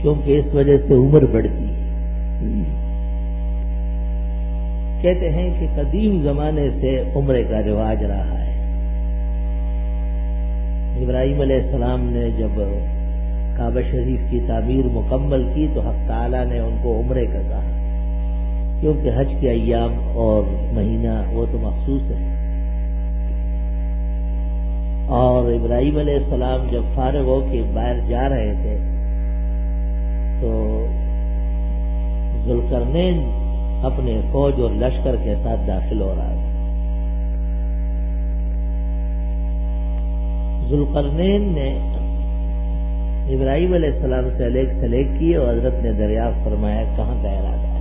کیونکہ اس وجہ سے عمر بڑھتی ہے۔ کہتے ہیں کہ قدیم زمانے سے عمرے کا رواج رہا ہے۔ ابراہیم علیہ السلام نے جب کعبہ شریف کی تعمیر مکمل کی تو حق تعالیٰ نے ان کو عمرے کا کہا، کیونکہ حج کے ایام اور مہینہ وہ تو مخصوص ہے۔ اور ابراہیم علیہ السلام جب فارغ ہو کے باہر جا رہے تھے تو ذوالقرنین اپنے فوج اور لشکر کے ساتھ داخل ہو رہا تھا۔ ذوالقرنین نے ابراہیم علیہ السلام سے علیگ سلیگ کی اور حضرت نے دریافت فرمایا کہاں کا ارادہ ہے؟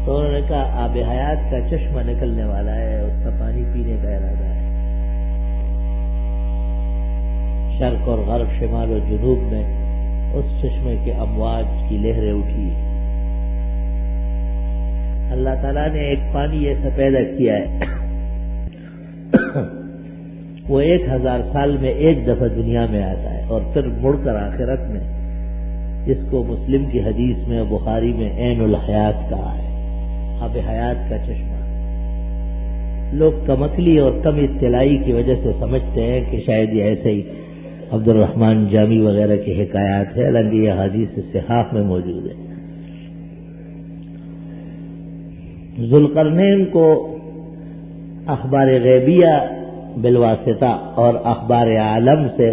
تو انہوں نے کہا آب حیات کا چشمہ نکلنے والا ہے، اس کا پانی پینے کا ارادہ ہے۔ شرق اور غرب، شمال اور جنوب میں اس چشمے کے امواج کی لہریں اٹھی۔ اللہ تعالیٰ نے ایک پانی ایسا پیدا کیا ہے وہ 1000 سال میں ایک دفعہ دنیا میں آتا ہے اور پھر مڑ کر آخرت میں، جس کو مسلم کی حدیث میں اور بخاری میں عین الحیات کہا ہے، آب حیات کا چشمہ۔ لوگ کم عقلی اور کم اطلاعی کی وجہ سے سمجھتے ہیں کہ شاید یہ ایسے ہی عبد الرحمن جامی وغیرہ کی حکایات ہے، حالانکہ یہ حدیث صحاح میں موجود ہے۔ ذوالقرنین کو اخبار غیبیہ بالواسطہ اور اخبار عالم سے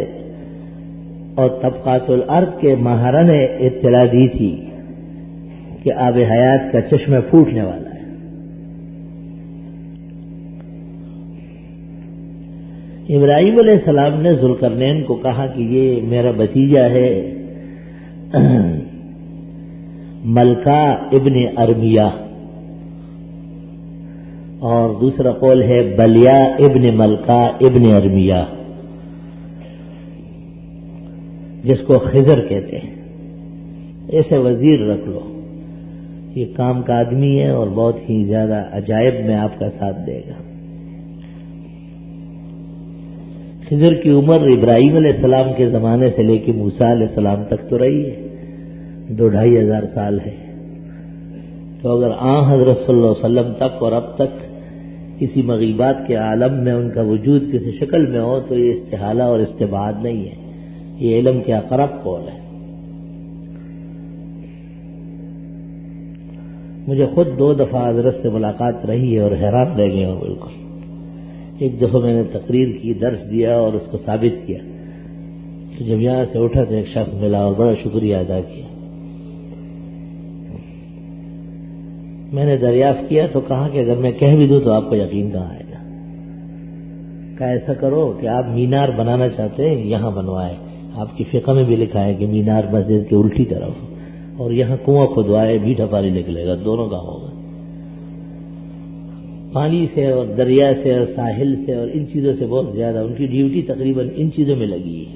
اور طبقات الارض کے ماہرہ نے اطلاع دی تھی کہ آب حیات کا چشمہ پھوٹنے والا ہے۔ ابراہیم علیہ السلام نے ذوالقرنین کو کہا کہ یہ میرا بھتیجا ہے ملکہ ابن ارمیہ، اور دوسرا قول ہے بلیا ابن ملکہ ابن ارمیہ، جس کو خضر کہتے ہیں، ایسے وزیر رکھ لو، یہ کام کا آدمی ہے اور بہت ہی زیادہ عجائب میں آپ کا ساتھ دے گا۔ خضر کی عمر ابراہیم علیہ السلام کے زمانے سے لے کے موسیٰ علیہ السلام تک تو رہی ہے، 2-2.5 سال ہے۔ تو اگر حضرت صلی اللہ علیہ وسلم تک اور اب تک کسی مغیبات کے عالم میں ان کا وجود کسی شکل میں ہو تو یہ استحالہ اور استبعاد نہیں ہے، یہ علم کے اقرب قول ہے۔ مجھے خود 2 دفعہ حضرت سے ملاقات رہی ہے اور حیران رہ گیا ہوں بالکل۔ ایک دفعہ میں نے تقریر کی، درس دیا اور اس کو ثابت کیا کہ جب یہاں سے اٹھا تو ایک شخص ملا اور بڑا شکریہ ادا کیا۔ میں نے دریافت کیا تو کہا کہ اگر میں کہہ بھی دوں تو آپ کو یقین کہاں آئے گا؟ کہا ایسا کرو کہ آپ مینار بنانا چاہتے ہیں یہاں بنوائے، آپ کی فقہ میں بھی لکھا ہے کہ مینار مسجد کے الٹی طرف، اور یہاں کنواں کھدوائے، میٹھا پانی نکلے گا، دونوں کام ہوگا۔ پانی سے اور دریا سے اور ساحل سے اور ان چیزوں سے بہت زیادہ ان کی ڈیوٹی تقریباً ان چیزوں میں لگی ہے۔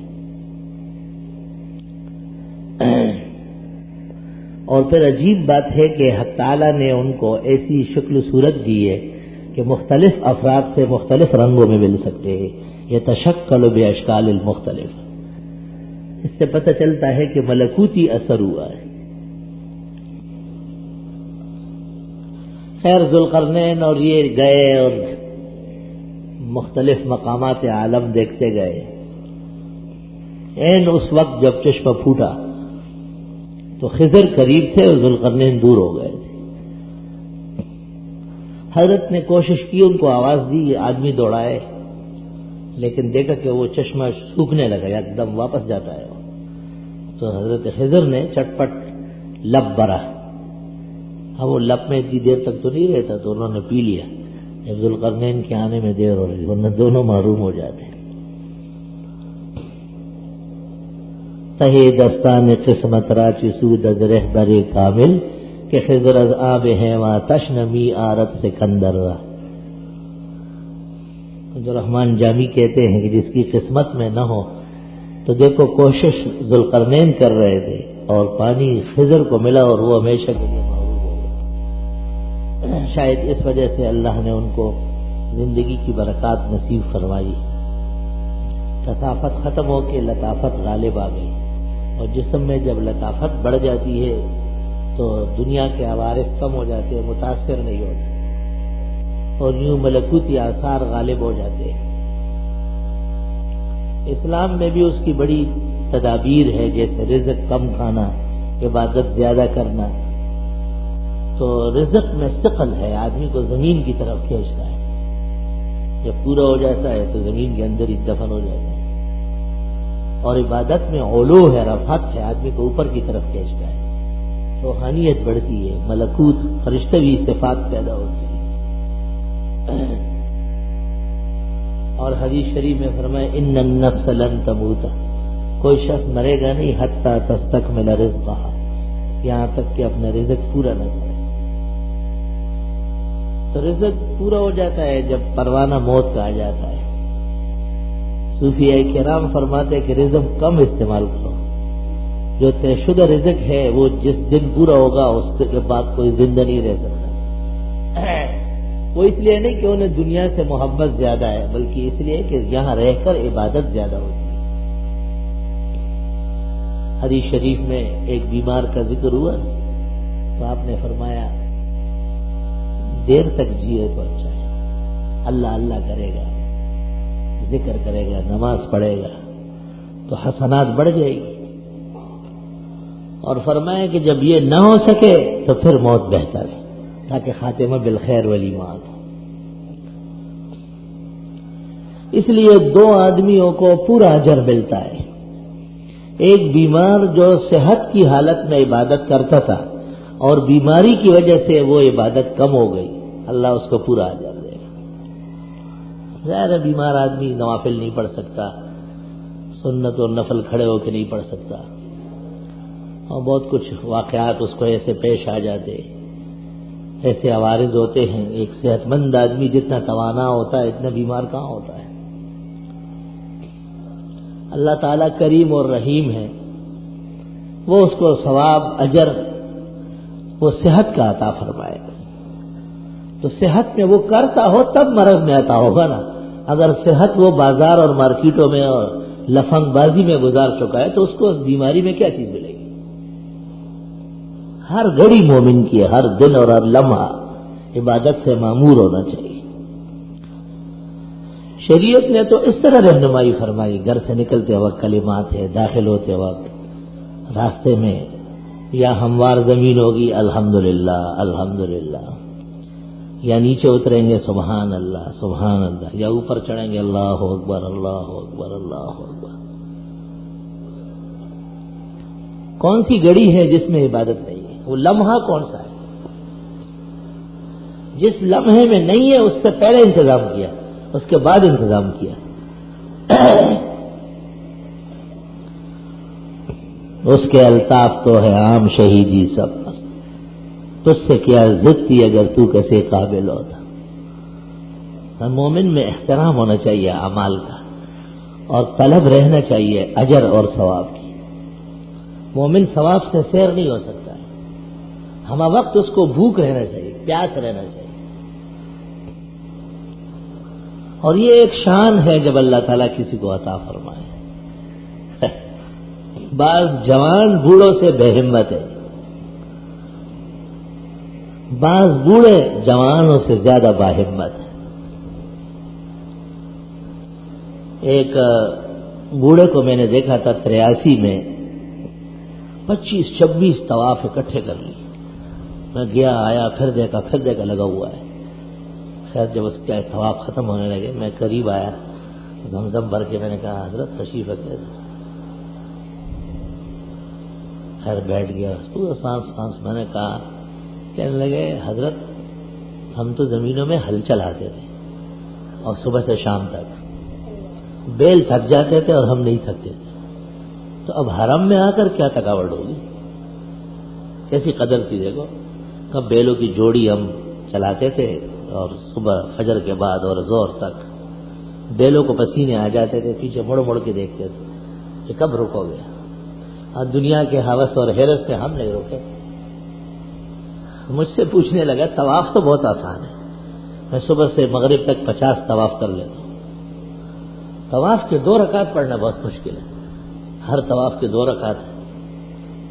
اور پھر عجیب بات ہے کہ حق تعالیٰ نے ان کو ایسی شکل و صورت دی ہے کہ مختلف افراد سے مختلف رنگوں میں مل سکتے ہیں، یہ تشکل باشکال المختلف۔ اس سے پتہ چلتا ہے کہ ملکوتی اثر ہوا ہے۔ خیر ذوالقرنین اور یہ گئے اور مختلف مقامات عالم دیکھتے گئے۔ اس وقت جب چشمہ پھوٹا تو خضر قریب تھے اور ذوالقرنین دور ہو گئے تھے۔ حضرت نے کوشش کی، ان کو آواز دی، یہ آدمی دوڑائے، لیکن دیکھا کہ وہ چشمہ سوکھنے لگا، ایک دم واپس جاتا ہے۔ تو حضرت خضر نے چٹپٹ لب برا، اب وہ لب میں اتنی دیر تک تو نہیں رہتا تو انہوں نے پی لیا۔ جب ذوالقرنین کے آنے میں دیر ہو رہی ورنہ دونوں محروم ہو جاتے۔ تہی دستان قسمت را چی سود از رہبر کامل کہ خضر از آب حیواں تشنمی آرت سکندر را۔ عبد الرحمن جامی کہتے ہیں کہ جس کی قسمت میں نہ ہو تو دیکھو کوشش ذوالقرنین کر رہے تھے اور پانی خضر کو ملا اور وہ ہمیشہ کے لیے محروم ہو گئے۔ شاید اس وجہ سے اللہ نے ان کو زندگی کی برکات نصیب فرمائی، کثافت ختم ہو کے لطافت غالب آ گئی، اور جسم میں جب لطافت بڑھ جاتی ہے تو دنیا کے عوارض کم ہو جاتے ہیں، متاثر نہیں ہوتے، اور یوں ملکوتی آثار غالب ہو جاتے ہیں۔ اسلام میں بھی اس کی بڑی تدابیر ہے، جیسے رزق کم کھانا، عبادت زیادہ کرنا۔ تو رزق میں ثقل ہے، آدمی کو زمین کی طرف کھینچتا ہے، جب پورا ہو جاتا ہے تو زمین کے اندر ہی دفن ہو جاتا ہے، اور عبادت میں علو ہے، رفعت ہے، آدمی کو اوپر کی طرف کھینچتا ہے، روحانیت بڑھتی ہے، ملکوت فرشتوی صفات پیدا ہوتی ہے۔ اور حدیث شریف میں فرمایا ان النفس لن تموت، کوئی شخص مرے گا نہیں حتی تستکمل رزقها، یہاں تک کہ اپنا رزق پورا نہ کرے۔ تو رزق پورا ہو جاتا ہے جب پروانہ موت کا آ جاتا ہے۔ صوفیاء کرام فرماتے ہیں کہ رزق کم استعمال کرو، جو طے شدہ رزق ہے وہ جس دن پورا ہوگا اس کے بعد کوئی زندہ نہیں رہ سکتا۔ وہ اس لیے نہیں کہ انہیں دنیا سے محبت زیادہ ہے، بلکہ اس لیے کہ یہاں رہ کر عبادت زیادہ ہوتی ہے۔ حدیث شریف میں ایک بیمار کا ذکر ہوا تو آپ نے فرمایا دیر تک جیے تو اچھا ہے، اللہ اللہ کرے گا، ذکر کرے گا، نماز پڑھے گا تو حسنات بڑھ جائے گی، اور فرمایا کہ جب یہ نہ ہو سکے تو پھر موت بہتر ہے، تاکہ خاتمہ بالخیر والی موت ہو۔ اس لیے دو آدمیوں کو پورا اجر ملتا ہے، ایک بیمار جو صحت کی حالت میں عبادت کرتا تھا اور بیماری کی وجہ سے وہ عبادت کم ہو گئی، اللہ اس کو پورا اجر دے گا۔ ظاہر ہے بیمار آدمی نوافل نہیں پڑھ سکتا، سنت اور نفل کھڑے ہو کے نہیں پڑھ سکتا، اور بہت کچھ واقعات اس کو ایسے پیش آ جاتے، ایسے عوارض ہوتے ہیں۔ ایک صحت مند آدمی جتنا توانا ہوتا ہے اتنا بیمار کہاں ہوتا ہے۔ اللہ تعالیٰ کریم اور رحیم ہے، وہ اس کو ثواب اجر وہ صحت کا عطا فرمائے گا۔ تو صحت میں وہ کرتا ہو تب مرض میں عطا ہوگا نا، اگر صحت وہ بازار اور مارکیٹوں میں اور لفنگ بازی میں گزار چکا ہے تو اس کو بیماری میں کیا چیز ملے گی؟ ہر گھڑی مومن کی ہے، ہر دن اور ہر لمحہ عبادت سے معمور ہونا چاہیے۔ شریعت نے تو اس طرح رہنمائی فرمائی، گھر سے نکلتے وقت کلمات ہے، داخل ہوتے وقت راستے میں یا ہموار زمین ہوگی الحمدللہ الحمدللہ، یا نیچے اتریں گے سبحان اللہ سبحان اللہ، یا اوپر چڑھیں گے اللہ اکبر اللہ اکبر اللہ اکبر۔ کون سی گھڑی ہے جس میں عبادت نہیں ہے؟ وہ لمحہ کون سا ہے؟ جس لمحے میں نہیں ہے اس سے پہلے انتظام کیا، اس کے بعد انتظام کیا۔ اس کے الطاف تو ہے عام شہیدی سب، تجھ سے کیا ضد تھی اگر تو کیسے قابل ہوتا۔ مومن میں احترام ہونا چاہیے اعمال کا، اور طلب رہنا چاہیے اجر اور ثواب کی۔ مومن ثواب سے سیر نہیں ہو سکتا ہے، ہمہ وقت اس کو بھوک رہنا چاہیے، پیاس رہنا چاہیے۔ اور یہ ایک شان ہے جب اللہ تعالیٰ کسی کو عطا فرمائے۔ بعض جوان بوڑھوں سے بے ہمت ہے، بعض بوڑھے جوانوں سے زیادہ باہمت ہے۔ ایک بوڑھے کو میں نے دیکھا تھا 83 میں 25-26 طواف اکٹھے کر لی۔ میں گیا آیا پھر دیکھا لگا ہوا ہے۔ خیر جب اس کا طواف ختم ہونے لگے میں قریب آیا، زمزم بھر کے میں نے کہا حضرت تشریف رکھے، خیر بیٹھ گیا، پورا سانس میں نے کہا، کہنے لگے حضرت ہم تو زمینوں میں ہل چلاتے تھے اور صبح سے شام تک بیل تھک جاتے تھے اور ہم نہیں تھکتے تھے، تو اب حرم میں آ کر کیا تھکاوٹ ہوگی؟ کیسی قدر تھی دیکھو، کب بیلوں کی جوڑی ہم چلاتے تھے اور صبح فجر کے بعد اور زور تک بیلوں کو پسینے آ جاتے تھے، پیچھے مڑ مڑ کے دیکھتے تھے کہ کب رکو گے، اور دنیا کے ہوس اور حیرت سے ہم نہیں رکے۔ مجھ سے پوچھنے لگا طواف تو بہت آسان ہے، میں صبح سے مغرب تک 50 طواف کر لیتا ہوں، طواف کے 2 رکعت پڑھنا بہت مشکل ہے، ہر طواف کے 2 رکعت ہے،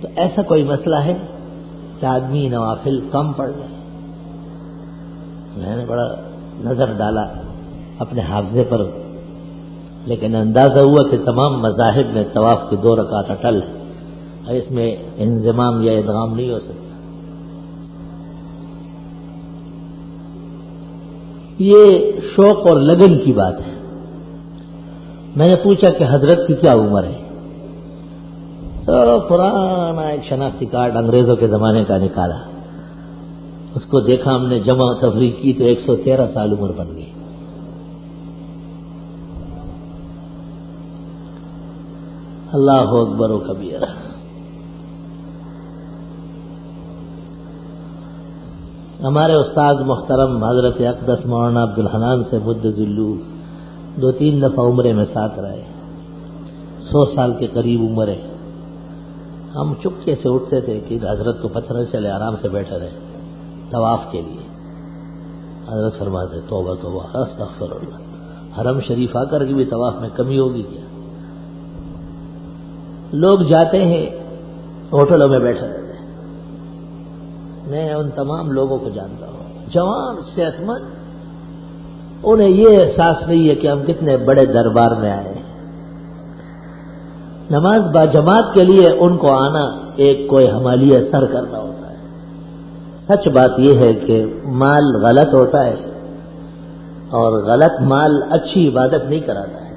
تو ایسا کوئی مسئلہ ہے کہ آدمی نوافل کم پڑھ لے؟ میں نے بڑا نظر ڈالا اپنے حافظے پر، لیکن اندازہ ہوا کہ تمام مذاہب میں طواف کی 2 رکعت اٹل ہے، اس میں انضمام یا ادغام نہیں ہو سکتا۔ یہ شوق اور لگن کی بات ہے۔ میں نے پوچھا کہ حضرت کی کیا عمر ہے؟ تو پرانا ایک شناختی کارڈ انگریزوں کے زمانے کا نکالا، اس کو دیکھا ہم نے، جمع تفریق کی تو 113 سال عمر بن گئی۔ اللہ اکبر و کبیر۔ ہمارے استاد محترم حضرت اقدس مولانا عبدالحنان سے مدظ اللہ 2-3 دفعہ عمرے میں ساتھ رہے، 100 سال کے قریب عمر ہے۔ ہم چپکے سے اٹھتے تھے کہ حضرت کو پتہ نہ چلے، آرام سے بیٹھے رہے طواف کے لیے۔ حضرت فرماتے توبہ توبہ استغفر اللہ، حرم شریف آ کر کے بھی طواف میں کمی ہوگی کیا؟ لوگ جاتے ہیں ہوٹلوں میں بیٹھے رہتے ہیں۔ میں ان تمام لوگوں کو جانتا ہوں، جوان صحت مند، انہیں یہ احساس نہیں ہے کہ ہم کتنے بڑے دربار میں آئے ہیں۔ نماز با جماعت کے لیے ان کو آنا ایک کوئی حمالیہ سر کرنا ہوتا ہے۔ سچ بات یہ ہے کہ مال غلط ہوتا ہے اور غلط مال اچھی عبادت نہیں کراتا ہے۔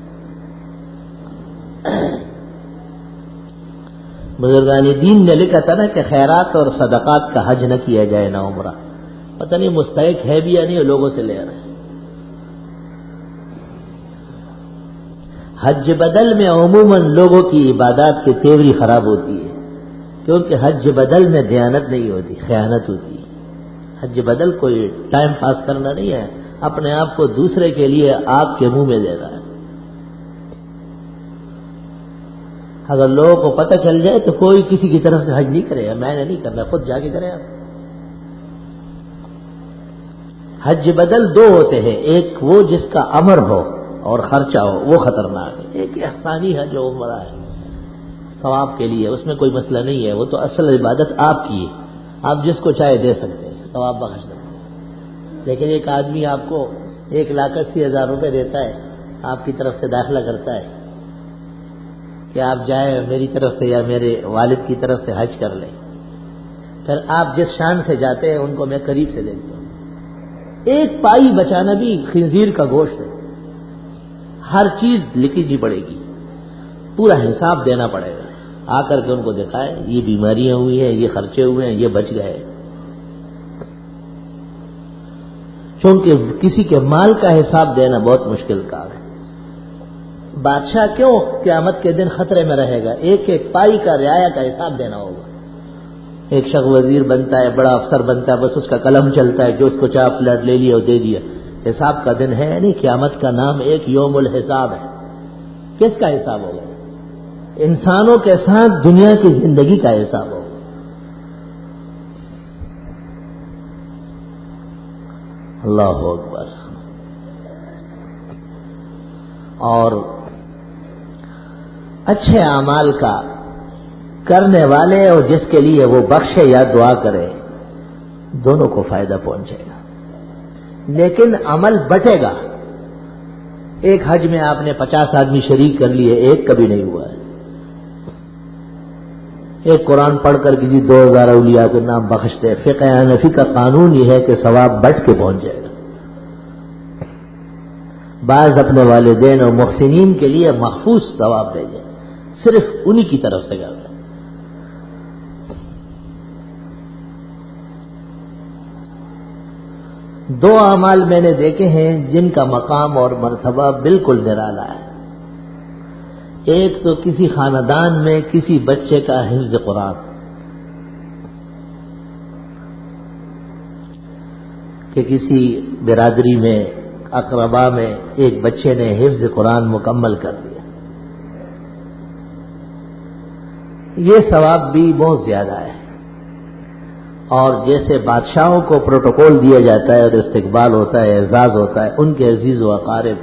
بزرگان دین نے لکھا تھا نا کہ خیرات اور صدقات کا حج نہ کیا جائے نہ عمرہ۔ پتہ نہیں مستحق ہے بھی یا نہیں، لوگوں سے لے رہے ہیں۔ حج بدل میں عموماً لوگوں کی عبادات کی تیوری خراب ہوتی ہے، کیونکہ حج بدل میں دیانت نہیں ہوتی، خیانت ہوتی ہے۔ حج بدل کوئی ٹائم پاس کرنا نہیں ہے، اپنے آپ کو دوسرے کے لیے آپ کے منہ میں دے رہا ہے۔ اگر لوگوں کو پتہ چل جائے تو کوئی کسی کی طرف سے حج نہیں کرے گا، میں نے نہیں کرنا، خود جا کے کرے آپ۔ حج بدل 2 ہوتے ہیں، ایک وہ جس کا امر ہو اور خرچہ ہو، وہ خطرناک ہے۔ ایک احسانی ہے جو عمرہ ہے ثواب کے لیے، اس میں کوئی مسئلہ نہیں ہے، وہ تو اصل عبادت آپ کی ہے، آپ جس کو چاہے دے سکتے ہیں، ثواب بخش سکتے ہیں۔ لیکن ایک آدمی آپ کو 1,80,000 روپے دیتا ہے، آپ کی طرف سے داخلہ کرتا ہے کہ آپ جائیں میری طرف سے یا میرے والد کی طرف سے حج کر لیں، پھر آپ جس شان سے جاتے ہیں ان کو میں قریب سے دیکھتا ہوں۔ ایک پائی بچانا بھی خنزیر کا گوشت ہے، ہر چیز لکھنی پڑے گی، پورا حساب دینا پڑے گا۔ آ کر کے ان کو دکھائے یہ بیماریاں ہوئی ہیں، یہ خرچے ہوئے ہیں، یہ بچ گئے۔ چونکہ کسی کے مال کا حساب دینا بہت مشکل کام ہے۔ بادشاہ کیوں قیامت کے دن خطرے میں رہے گا؟ ایک ایک پائی کا رعایا کا حساب دینا ہوگا۔ ایک شخص وزیر بنتا ہے، بڑا افسر بنتا ہے، بس اس کا قلم چلتا ہے، جو اس کو چاہ پلٹ لے لیا اور دے دیا۔ حساب کا دن ہے نہیں، قیامت کا نام ایک یوم الحساب ہے۔ کس کا حساب ہوگا؟ انسانوں کے ساتھ دنیا کی زندگی کا حساب ہوگا۔ اللہ اکبر۔ اور اچھے اعمال کا کرنے والے اور جس کے لیے وہ بخشے یا دعا کرے، دونوں کو فائدہ پہنچے گا، لیکن عمل بٹے گا۔ ایک حج میں آپ نے 50 آدمی شریک کر لیے، ایک کبھی نہیں ہوا ہے۔ ایک قرآن پڑھ کر کسی 2000 اولیاء کے نام بخشتے۔ فقہ حنفی کا قانون یہ ہے کہ ثواب بٹ کے پہنچ جائے گا۔ بعض اپنے والدین اور محسنین کے لیے محفوظ ثواب بھیجیں، صرف انہی کی طرف سے کرتے ہیں۔ دو اعمال میں نے دیکھے ہیں جن کا مقام اور مرتبہ بالکل نرالا ہے۔ ایک تو کسی خاندان میں کسی بچے کا حفظ قرآن، کہ کسی برادری میں اقربا میں ایک بچے نے حفظ قرآن مکمل کر دیا، یہ ثواب بھی بہت زیادہ ہے۔ اور جیسے بادشاہوں کو پروٹوکول دیا جاتا ہے اور استقبال ہوتا ہے، اعزاز ہوتا ہے، ان کے عزیز و اقارب،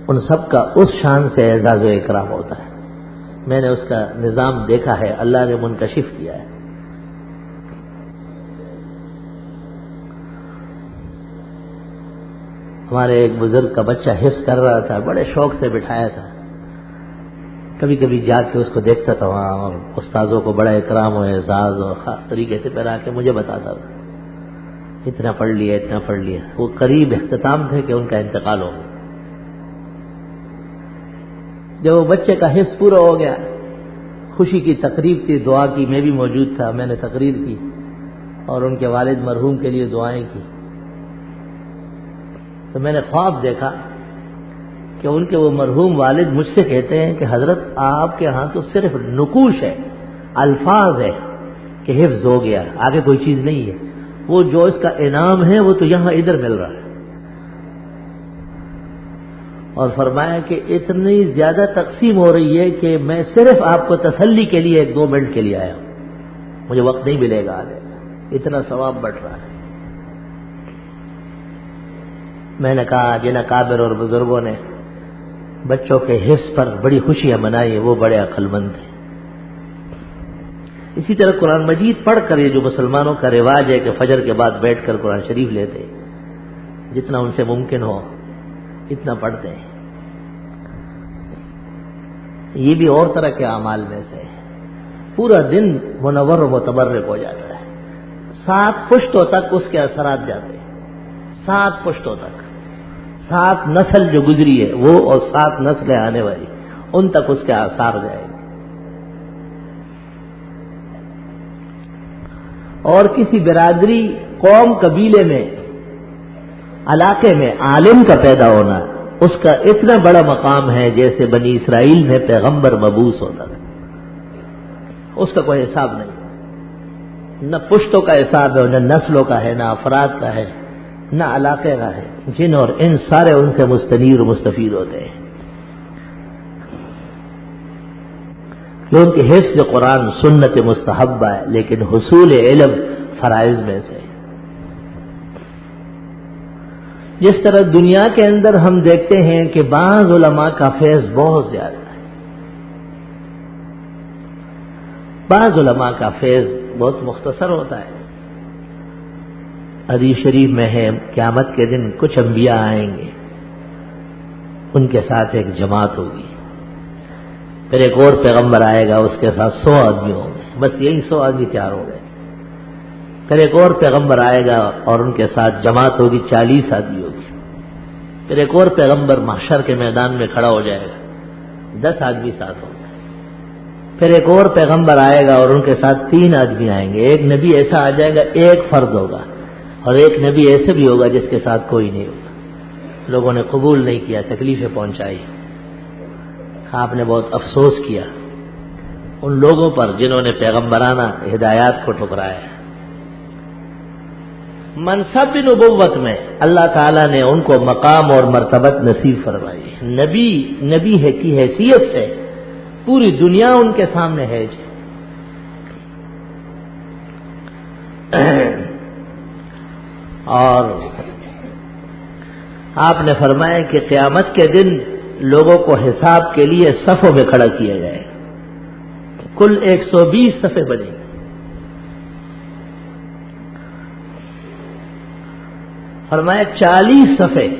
ان سب کا اس شان سے اعزاز و اکرام ہوتا ہے۔ میں نے اس کا نظام دیکھا ہے، اللہ نے منکشف کیا ہے۔ ہمارے ایک بزرگ کا بچہ حفظ کر رہا تھا، بڑے شوق سے بٹھایا تھا، کبھی کبھی جا کے اس کو دیکھتا تھا وہاں، اور استاذوں کو بڑا اکرام و اعزاز اور خاص طریقے سے پھر آ کے مجھے بتاتا تھا اتنا پڑھ لیا اتنا پڑھ لیا۔ وہ قریب اختتام تھے کہ ان کا انتقال ہو گیا۔ جب وہ بچے کا حفظ پورا ہو گیا، خوشی کی تقریب تھی، دعا کی، میں بھی موجود تھا، میں نے تقریر کی اور ان کے والد مرحوم کے لیے دعائیں کی۔ تو میں نے خواب دیکھا کہ ان کے وہ مرحوم والد مجھ سے کہتے ہیں کہ حضرت آپ کے ہاں تو صرف نقوش ہے، الفاظ ہے کہ حفظ ہو گیا، آگے کوئی چیز نہیں ہے، وہ جو اس کا انعام ہے وہ تو یہاں ادھر مل رہا ہے۔ اور فرمایا کہ اتنی زیادہ تقسیم ہو رہی ہے کہ میں صرف آپ کو تسلی کے لیے 1-2 منٹ کے لیے آیا ہوں، مجھے وقت نہیں ملے گا آگے، اتنا ثواب بڑھ رہا ہے۔ میں نے کہا جن اکابر اور بزرگوں نے بچوں کے حفظ پر بڑی خوشیاں منائی، وہ بڑے عقل مند ہیں۔ اسی طرح قرآن مجید پڑھ کر، یہ جو مسلمانوں کا رواج ہے کہ فجر کے بعد بیٹھ کر قرآن شریف لیتے، جتنا ان سے ممکن ہو اتنا پڑھتے ہیں، یہ بھی اور طرح کے اعمال میں سے ہے۔ پورا دن منور و متبرک ہو جاتا ہے، 7 پشتوں تک اس کے اثرات جاتے ہیں، 7 پشتوں تک، 7 نسل جو گزری ہے وہ، اور 7 نسلیں آنے والی ان تک اس کے آثار جائیں گے۔ اور کسی برادری، قوم، قبیلے میں، علاقے میں عالم کا پیدا ہونا، اس کا اتنا بڑا مقام ہے جیسے بنی اسرائیل میں پیغمبر مبعوث ہوتا تھا، اس کا کوئی حساب نہیں، نہ پشتوں کا حساب ہے، نہ نسلوں کا ہے، نہ افراد کا ہے، نہ علاقے کا ہے، جن اور ان سارے ان سے مستنیر و مستفید ہوتے ہیں۔ ان کے حفظ قرآن سنت مستحبہ ہے، لیکن حصول علم فرائض میں سے۔ جس طرح دنیا کے اندر ہم دیکھتے ہیں کہ بعض علماء کا فیض بہت زیادہ ہے، بعض علماء کا فیض بہت مختصر ہوتا ہے۔ حدیث شریف میں ہے قیامت کے دن کچھ انبیاء آئیں گے، ان کے ساتھ ایک جماعت ہوگی، پھر ایک اور پیغمبر آئے گا، اس کے ساتھ 100 آدمی ہوں گے، بس یہی 100 آدمی تیار ہو گئے۔ پھر ایک اور پیغمبر آئے گا اور ان کے ساتھ جماعت ہوگی، 40 آدمی ہوگی۔ پھر ایک اور پیغمبر محشر کے میدان میں کھڑا ہو جائے گا، 10 آدمی ساتھ ہوں گے۔ پھر ایک اور پیغمبر آئے گا اور ان کے ساتھ 3 آدمی آئیں گے۔ ایک نبی ایسا آ جائے گا، ایک فرد ہوگا، اور ایک نبی ایسے بھی ہوگا جس کے ساتھ کوئی نہیں ہوگا۔ لوگوں نے قبول نہیں کیا، تکلیفیں پہنچائی، آپ نے بہت افسوس کیا ان لوگوں پر جنہوں نے پیغمبرانہ ہدایات کو ٹھکرایا۔ منصب نبوت میں اللہ تعالیٰ نے ان کو مقام اور مرتبت نصیب فرمائی، نبی ہے کی حیثیت سے پوری دنیا ان کے سامنے ہے جی۔ اور آپ نے فرمایا کہ قیامت کے دن لوگوں کو حساب کے لیے صفوں میں کھڑا کیا جائے گا، کل 120 صفیں بنیں گی۔ فرمایا 40 صفیں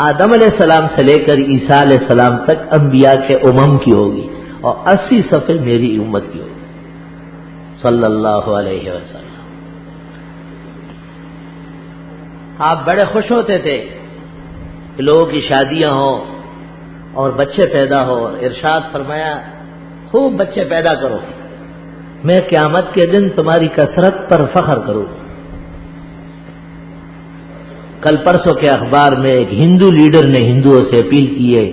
آدم علیہ السلام سے لے کر عیسیٰ علیہ السلام تک انبیاء کے امم کی ہوگی، اور 80 صفیں میری امت کی ہوگی صلی اللہ علیہ وسلم۔ آپ بڑے خوش ہوتے تھے کہ لوگوں کی شادیاں ہوں اور بچے پیدا ہو، ارشاد فرمایا خوب بچے پیدا کرو، میں قیامت کے دن تمہاری کثرت پر فخر کروں۔ کل پرسوں کے اخبار میں ایک ہندو لیڈر نے ہندوؤں سے اپیل کی ہے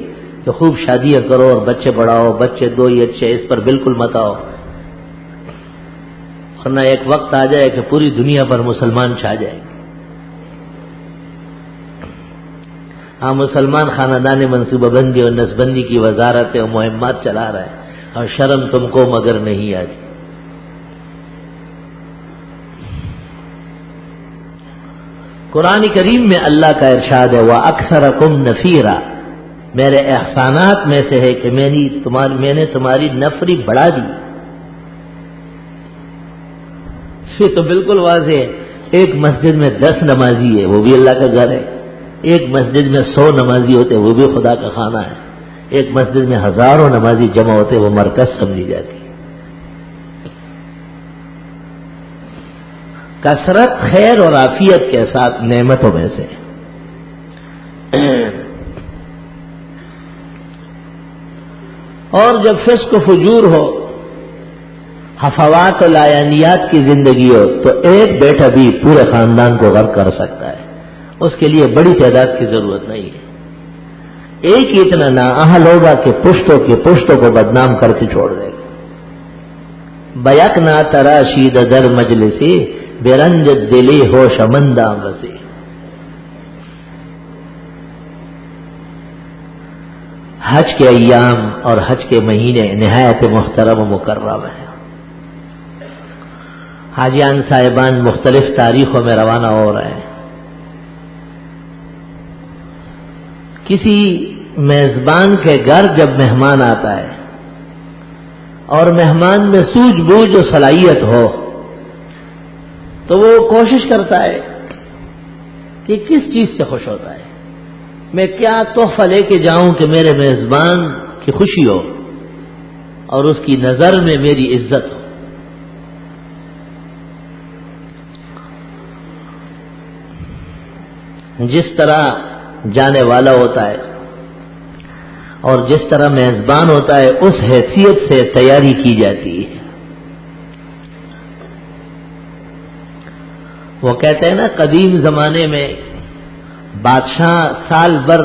کہ خوب شادیاں کرو اور بچے بڑھاؤ، بچے 2 ہی اچھے، اس پر بالکل مت آؤ، ورنہ ایک وقت آ جائے کہ پوری دنیا پر مسلمان چھا جائیں گے۔ ہاں، مسلمان خاندان منصوبہ بندی اور نسبندی کی وزارتیں اور مہمات چلا رہا ہے، اور شرم تم کو مگر نہیں آتی۔ قرآن کریم میں اللہ کا ارشاد ہے وَأَكْثَرَكُمْ نَفِيرًا، میرے احسانات میں سے ہے کہ میں نے تمہاری نفری بڑھا دی. پھر تو بالکل واضح ہے. ایک مسجد میں 10 نمازی ہے وہ بھی اللہ کا گھر ہے، ایک مسجد میں 100 نمازی ہوتے وہ بھی خدا کا خانہ ہے، ایک مسجد میں ہزاروں نمازی جمع ہوتے وہ مرکز سمجھی جاتی. کثرت خیر اور عافیت کے ساتھ نعمتوں میں سے. اور جب فسق و فجور ہو، حفوات و لایانیات کی زندگی ہو، تو ایک بیٹا بھی پورے خاندان کو غرق کر سکتا ہے. اس کے لیے بڑی تعداد کی ضرورت نہیں ہے. ایک ہی اتنا نااہل ہوگا کہ پشتوں کو بدنام کر کے چھوڑ دے گا. بیک نہ تراشید در مجلسی بےرنج دلی ہو شمندہ بسی. حج کے ایام اور حج کے مہینے نہایت محترم و مکرم ہیں. حاجیان صاحبان مختلف تاریخوں میں روانہ ہو رہے ہیں. کسی میزبان کے گھر جب مہمان آتا ہے اور مہمان میں سوجھ بوجھ و صلاحیت ہو تو وہ کوشش کرتا ہے کہ کس چیز سے خوش ہوتا ہے، میں کیا تحفہ لے کے جاؤں کہ میرے میزبان کی خوشی ہو اور اس کی نظر میں میری عزت ہو. جس طرح جانے والا ہوتا ہے اور جس طرح میزبان ہوتا ہے اس حیثیت سے تیاری کی جاتی ہے. وہ کہتے ہیں نا قدیم زمانے میں بادشاہ سال بھر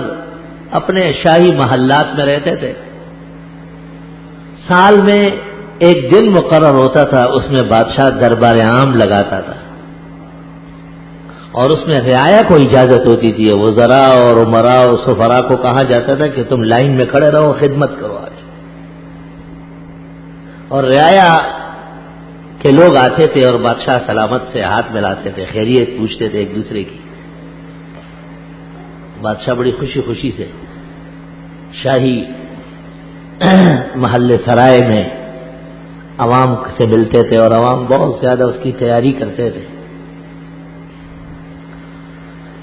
اپنے شاہی محلات میں رہتے تھے. سال میں ایک دن مقرر ہوتا تھا، اس میں بادشاہ دربار عام لگاتا تھا اور اس میں رعایا کو اجازت ہوتی تھی. وزراء اور امراء اور سفراء کو کہا جاتا تھا کہ تم لائن میں کھڑے رہو، خدمت کرو آج. اور رعایا کے لوگ آتے تھے اور بادشاہ سلامت سے ہاتھ ملاتے تھے، خیریت پوچھتے تھے ایک دوسرے کی. بادشاہ بڑی خوشی خوشی سے شاہی محل سرائے میں عوام سے ملتے تھے اور عوام بہت زیادہ اس کی تیاری کرتے تھے.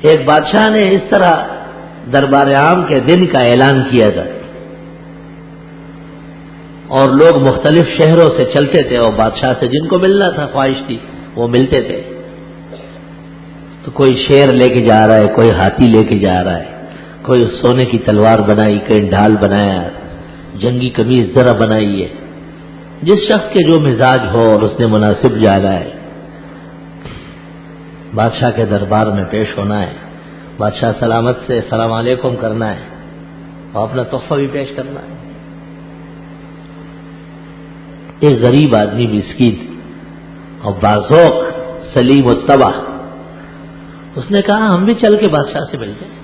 ایک بادشاہ نے اس طرح دربار عام کے دن کا اعلان کیا تھا اور لوگ مختلف شہروں سے چلتے تھے اور بادشاہ سے جن کو ملنا تھا خواہش تھی وہ ملتے تھے. تو کوئی شیر لے کے جا رہا ہے، کوئی ہاتھی لے کے جا رہا ہے، کوئی سونے کی تلوار بنائی، کوئی ڈھال بنایا، جنگی قمیض ذرا بنائی ہے. جس شخص کے جو مزاج ہو اور اس نے مناسب جانا ہے بادشاہ کے دربار میں پیش ہونا ہے. بادشاہ سلامت سے السلام علیکم کرنا ہے اور اپنا تحفہ بھی پیش کرنا ہے. ایک غریب آدمی مسکین اور بازوق سلیم الطبع، اس نے کہا ہم بھی چل کے بادشاہ سے ملتے ہیں.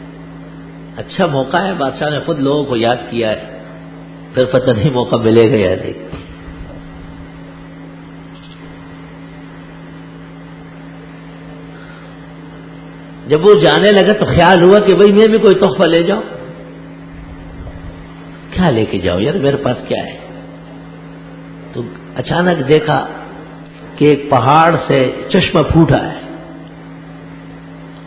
اچھا موقع ہے، بادشاہ نے خود لوگوں کو یاد کیا ہے، پھر پتہ نہیں موقع ملے گا یا نہیں. جب وہ جانے لگا تو خیال ہوا کہ بھئی میں بھی کوئی تحفہ لے جاؤں. کیا لے کے جاؤ یار، میرے پاس کیا ہے. تو اچانک دیکھا کہ ایک پہاڑ سے چشمہ پھوٹا ہے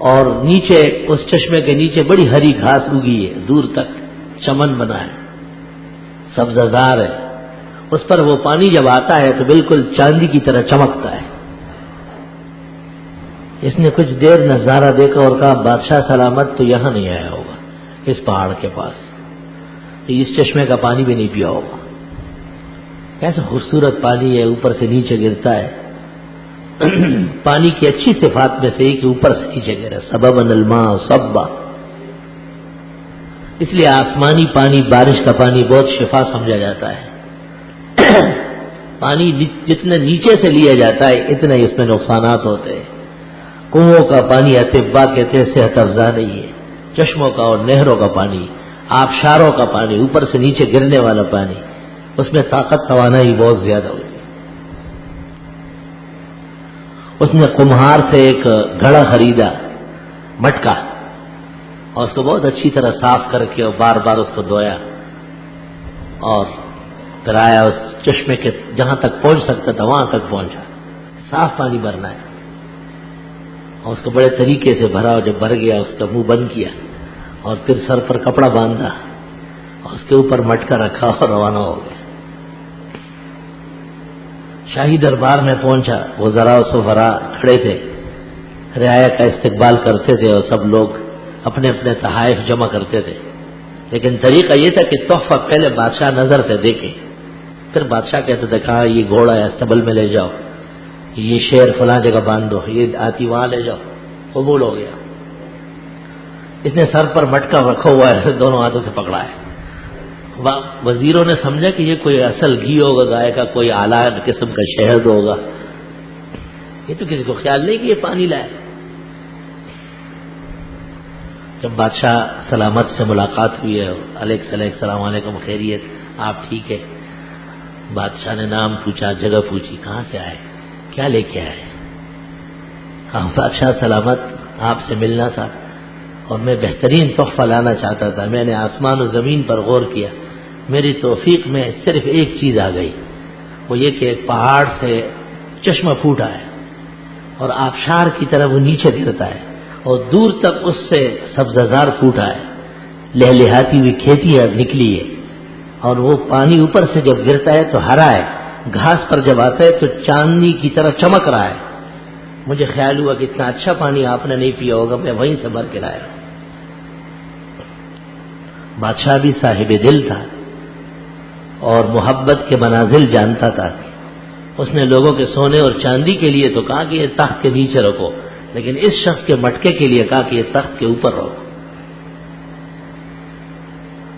اور نیچے اس چشمے کے نیچے بڑی ہری گھاس اگی ہے، دور تک چمن بنا ہے، سبززار ہے. اس پر وہ پانی جب آتا ہے تو بالکل چاندی کی طرح چمکتا ہے. اس نے کچھ دیر نظارہ دیکھا اور کہا بادشاہ سلامت تو یہاں نہیں آیا ہوگا، اس پہاڑ کے پاس، اس چشمے کا پانی بھی نہیں پیا ہوگا. کیسا خوبصورت پانی ہے، اوپر سے نیچے گرتا ہے. پانی کی اچھی صفات میں سے ہی کہ اوپر سے نیچے گرا، سببا الماء صبا. اس لیے آسمانی پانی، بارش کا پانی بہت شفا سمجھا جاتا ہے. پانی جتنے نیچے سے لیا جاتا ہے اتنے اس میں نقصانات ہوتے ہیں. کنووں کا پانی اطباء کہتے ہیں صحت افزا نہیں ہے. چشموں کا اور نہروں کا پانی، آبشاروں کا پانی، اوپر سے نیچے گرنے والا پانی، اس میں طاقت توانائی بہت زیادہ ہوتی ہے. اس نے کمہار سے ایک گھڑا خریدا، مٹکا، اور اس کو بہت اچھی طرح صاف کر کے اور بار بار اس کو دھویا، اور پھر آیا اس چشمے کے جہاں تک پہنچ سکتا تھا وہاں تک پہنچا، صاف پانی بھرنا ہے، اور اس کو بڑے طریقے سے بھرا، اور جب بھر گیا اس کا منہ بند کیا، اور پھر سر پر کپڑا باندھا اور اس کے اوپر مٹکا رکھا اور روانہ ہو گیا۔ شاہی دربار میں پہنچا، وزراء و سفراء کھڑے تھے، رعایا کا استقبال کرتے تھے، اور سب لوگ اپنے اپنے تحائف جمع کرتے تھے، لیکن طریقہ یہ تھا کہ تحفہ پہلے بادشاہ نظر سے دیکھے، پھر بادشاہ کہتے تھے کہا یہ گھوڑا ہے استبل میں لے جاؤ، یہ شیر فلاں جگہ باندھ دو، یہ آتی وہاں لے جاؤ، قبول ہو گیا۔ اس نے سر پر مٹکا رکھا ہوا ہے، دونوں ہاتھوں سے پکڑا ہے۔ وزیروں نے سمجھا کہ یہ کوئی اصل گھی ہوگا گائے کا، کوئی اعلیٰ قسم کا شہد ہوگا، یہ تو کسی کو خیال نہیں کہ یہ پانی لائے۔ جب بادشاہ سلامت سے ملاقات ہوئی ہے، علیک السلام علیکم، خیریت، آپ ٹھیک ہے؟ بادشاہ نے نام پوچھا، جگہ پوچھی، کہاں سے آئے، کیا لے کے آئے؟ کہا بادشاہ سلامت، آپ سے ملنا تھا اور میں بہترین تحفہ لانا چاہتا تھا، میں نے آسمان و زمین پر غور کیا، میری توفیق میں صرف ایک چیز آ گئی، وہ یہ کہ ایک پہاڑ سے چشمہ پھوٹا ہے اور آبشار کی طرح وہ نیچے گرتا ہے، اور دور تک اس سے سبززار پھوٹا ہے، لہلہاتی ہوئی کھیتیاں نکلی ہے، اور وہ پانی اوپر سے جب گرتا ہے تو ہرا ہے، گھاس پر جب آتا ہے تو چاندنی کی طرح چمک رہا ہے۔ مجھے خیال ہوا کہ اتنا اچھا پانی آپ نے نہیں پیا ہوگا، میں وہیں سے بھر کے لایا۔ بادشاہ بھی صاحب دل تھا اور محبت کے منازل جانتا تھا، اس نے لوگوں کے سونے اور چاندی کے لیے تو کہا کہ یہ تخت کے نیچے رکھو، لیکن اس شخص کے مٹکے کے لیے کہا کہ یہ تخت کے اوپر رکھو۔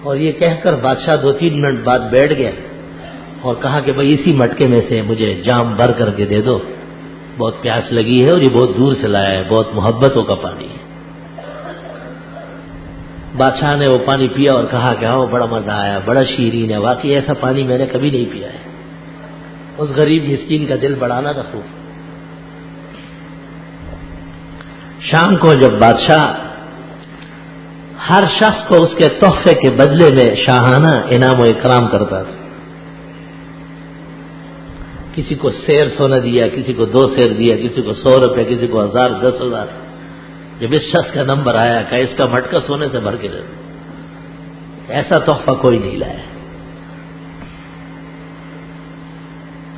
اور یہ کہہ کر بادشاہ 2-3 منٹ بعد بیٹھ گیا اور کہا کہ بھئی اسی مٹکے میں سے مجھے جام بھر کر کے دے دو، بہت پیاس لگی ہے اور یہ بہت دور سے لایا ہے، بہت محبتوں کا پانی ہے۔ بادشاہ نے وہ پانی پیا اور کہا کہ آؤ، بڑا مزہ آیا، بڑا شیرین ہے، واقعی ایسا پانی میں نے کبھی نہیں پیا ہے۔ اس غریب مسکین کا دل بڑھانا تھا خوب۔ شام کو جب بادشاہ ہر شخص کو اس کے تحفے کے بدلے میں شاہانہ انعام و اکرام کرتا تھا، کسی کو سیر سونا دیا، کسی کو 2 سیر دیا، کسی کو 100 روپے، کسی کو 1000، 10,000۔ جب اس شخص کا نمبر آیا کہ اس کا مٹکا سونے سے بھر کے دے دو، ایسا تحفہ کوئی نہیں لایا۔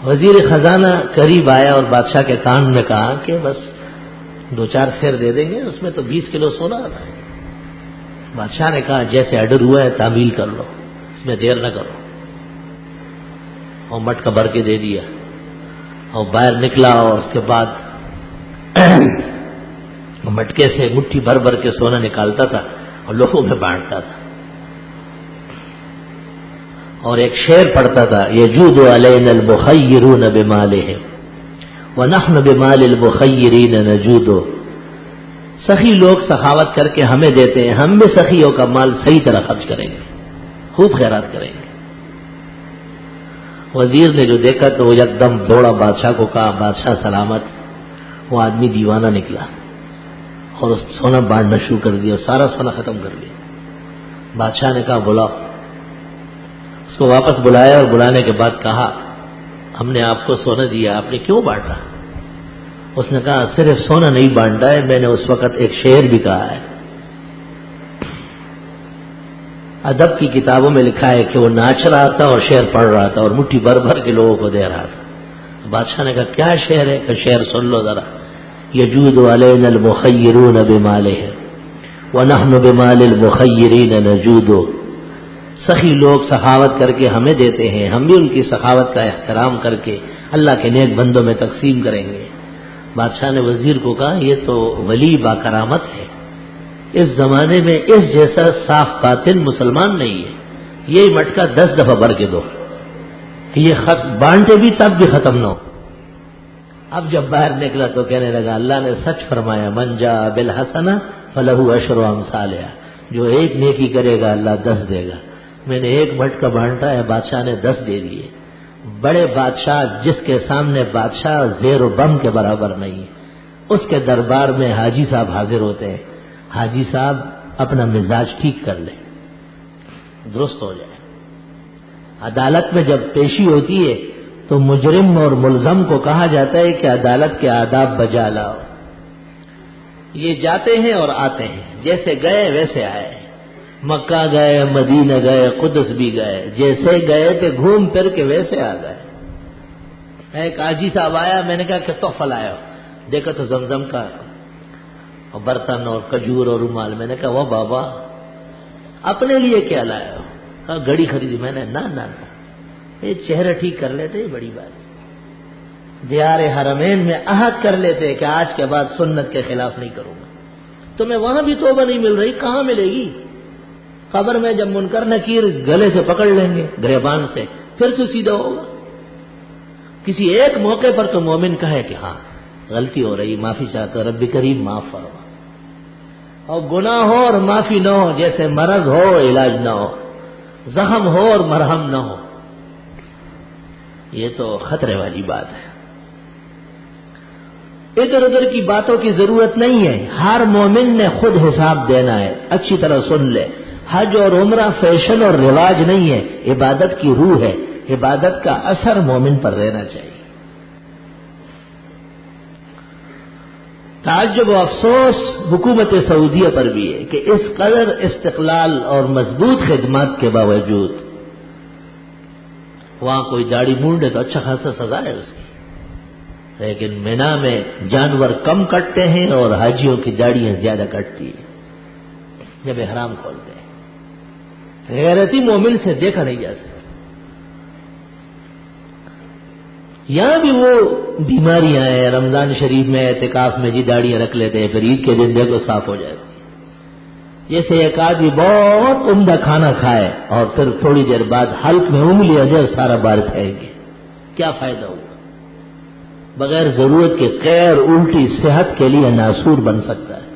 وزیر خزانہ قریب آیا اور بادشاہ کے کان میں کہا کہ بس 2-4 سیر دے دیں گے، اس میں تو 20 کلو سونا آتا ہے۔ بادشاہ نے کہا جیسے آرڈر ہوا ہے تعمیل کر لو، اس میں دیر نہ کرو، اور مٹکا بھر کے دے دیا، اور باہر نکلا، اور اس کے بعد مٹکے سے مٹھی بھر بھر کے سونا نکالتا تھا اور لوگوں میں بانٹتا تھا، اور ایک شعر پڑھتا تھا، یجود علینا المخیرون بمالہم ونحن بمال المخیرین نجود۔ سخی لوگ سخاوت کر کے ہمیں دیتے ہیں، ہم بھی سخیوں کا مال صحیح طرح خرچ کریں گے، خوب خیرات کریں گے۔ وزیر نے جو دیکھا تو وہ یکدم دوڑا بادشاہ کو کہا بادشاہ سلامت۔ وہ آدمی دیوانہ نکلا اور اس سونا بانٹنا شروع کر دیا، سارا سونا ختم کر دیا۔ بادشاہ نے کہا بلاؤ، اس کو واپس بلایا اور بلانے کے بعد کہا ہم نے آپ کو سونا دیا، آپ نے کیوں بانٹا؟ اس نے کہا صرف سونا نہیں بانٹا ہے، میں نے اس وقت ایک شعر بھی کہا ہے۔ ادب کی کتابوں میں لکھا ہے کہ وہ ناچ رہا تھا اور شعر پڑھ رہا تھا اور مٹھی بھر بھر کے لوگوں کو دے رہا تھا۔ بادشاہ نے کہا کیا شعر ہے؟ کہ شعر سن لو ذرا، یجود علینا المخیرون بمالہم ونحن بمال المخیرین نجود۔ سخی لوگ سخاوت کر کے ہمیں دیتے ہیں، ہم بھی ان کی سخاوت کا احترام کر کے اللہ کے نیک بندوں میں تقسیم کریں گے۔ بادشاہ نے وزیر کو کہا یہ تو ولی با کرامت ہے، اس زمانے میں اس جیسا صاف باطن مسلمان نہیں ہے، یہ مٹکا 10 دفعہ بھر کے دو کہ یہ خط بانٹے بھی تب بھی ختم نہ ہو۔ اب جب باہر نکلا تو کہنے لگا اللہ نے سچ فرمایا، من جاء بالحسنہ فلہ عشر امثالہا، جو ایک نیکی کرے گا اللہ 10 دے گا۔ میں نے ایک مٹکا بانٹا ہے، بادشاہ نے 10 دے دیے۔ بڑے بادشاہ جس کے سامنے بادشاہ زیر و بم کے برابر نہیں ہے، اس کے دربار میں حاجی صاحب حاضر ہوتے ہیں۔ حاجی صاحب اپنا مزاج ٹھیک کر لے، درست ہو جائے۔ عدالت میں جب پیشی ہوتی ہے تو مجرم اور ملزم کو کہا جاتا ہے کہ عدالت کے آداب بجا لاؤ۔ یہ جاتے ہیں اور آتے ہیں، جیسے گئے ویسے آئے، مکہ گئے، مدینہ گئے، قدس بھی گئے، جیسے گئے تھے گھوم پھر کے ویسے آ گئے۔ ایک حاجی صاحب آیا، میں نے کہا کہ تحفہ لایا، دیکھا تو زمزم کا برتن اور کھجور اور رومال۔ میں نے کہا وہ بابا اپنے لیے کیا لایا ہو؟ کہا گھڑی خریدی۔ میں نے نہ یہ چہرہ ٹھیک کر لیتے، بڑی بات۔ دیار حرمین میں عہد کر لیتے کہ آج کے بعد سنت کے خلاف نہیں کروں گا۔ تمہیں وہاں بھی توبہ نہیں مل رہی، کہاں ملے گی؟ قبر میں جب منکر نکیر گلے سے پکڑ لیں گے، گریبان سے، پھر تو سیدھا ہوگا۔ کسی ایک موقع پر تو مومن کہے کہ ہاں غلطی ہو رہی، معافی چاہتا ہوں، رب کریم معاف فرما۔ اور گناہ ہو اور معافی نہ ہو، جیسے مرض ہو علاج نہ ہو، زخم ہو اور مرہم نہ ہو، یہ تو خطرے والی بات ہے۔ ادھر ادھر کی باتوں کی ضرورت نہیں ہے، ہر مومن نے خود حساب دینا ہے۔ اچھی طرح سن لے، حج اور عمرہ فیشن اور رواج نہیں ہے، عبادت کی روح ہے، عبادت کا اثر مومن پر رہنا چاہیے۔ تعجب و افسوس حکومت سعودیہ پر بھی ہے کہ اس قدر استقلال اور مضبوط خدمات کے باوجود وہاں کوئی داڑھی مونڈے تو اچھا خاصا سزا ہے اس کی، لیکن مینا میں جانور کم کٹتے ہیں اور حاجیوں کی داڑیاں زیادہ کٹتی ہیں جب احرام کھولتے ہیں۔ غیرتی مومن سے دیکھا نہیں جا سکتا۔ یہاں بھی وہ بیماریاں ہیں، رمضان شریف میں اعتکاف میں جی داڑیاں رکھ لیتے ہیں، پھر عید کے دن دیکھو صاف ہو جاتی ہے۔ جیسے ایک آدمی بہت عمدہ کھانا کھائے اور پھر تھوڑی دیر بعد حلق میں انگلی آ جائے سارا بال پھینک گے، کیا فائدہ ہوا؟ بغیر ضرورت کے غیر الٹی صحت کے لیے ناسور بن سکتا ہے۔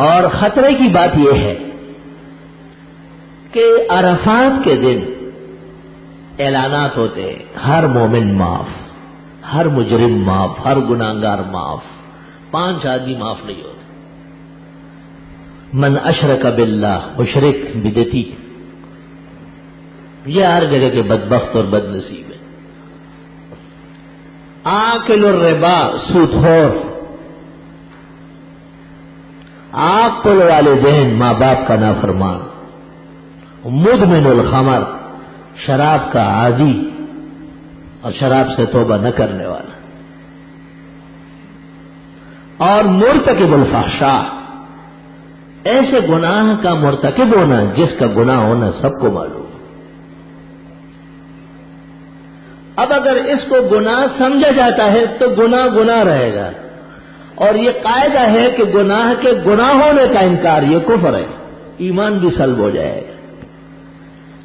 اور خطرے کی بات یہ ہے کہ عرفات کے دن اعلانات ہوتے ہیں، ہر مومن معاف، ہر مجرم معاف، ہر گناہگار معاف، 5 آدمی معاف نہیں ہوتے۔ من اشرک باللہ، مشرک بدعتی، یہ ہر جگہ کے بدبخت اور بد نصیب ہے۔ آکل الربا، سود خور، عاقل والدین، ماں باپ کا نافرمان، مدمن الخمر، شراب کا عادی اور شراب سے توبہ نہ کرنے والا، اور مرتکب الفحشاء، ایسے گناہ کا مرتکب ہونا جس کا گناہ ہونا سب کو معلوم۔ اب اگر اس کو گناہ سمجھا جاتا ہے تو گناہ گناہ رہے گا، اور یہ قاعدہ ہے کہ گناہ کے گناہ ہونے کا انکار یہ کفر ہے، ایمان بھی سلب ہو جائے گا۔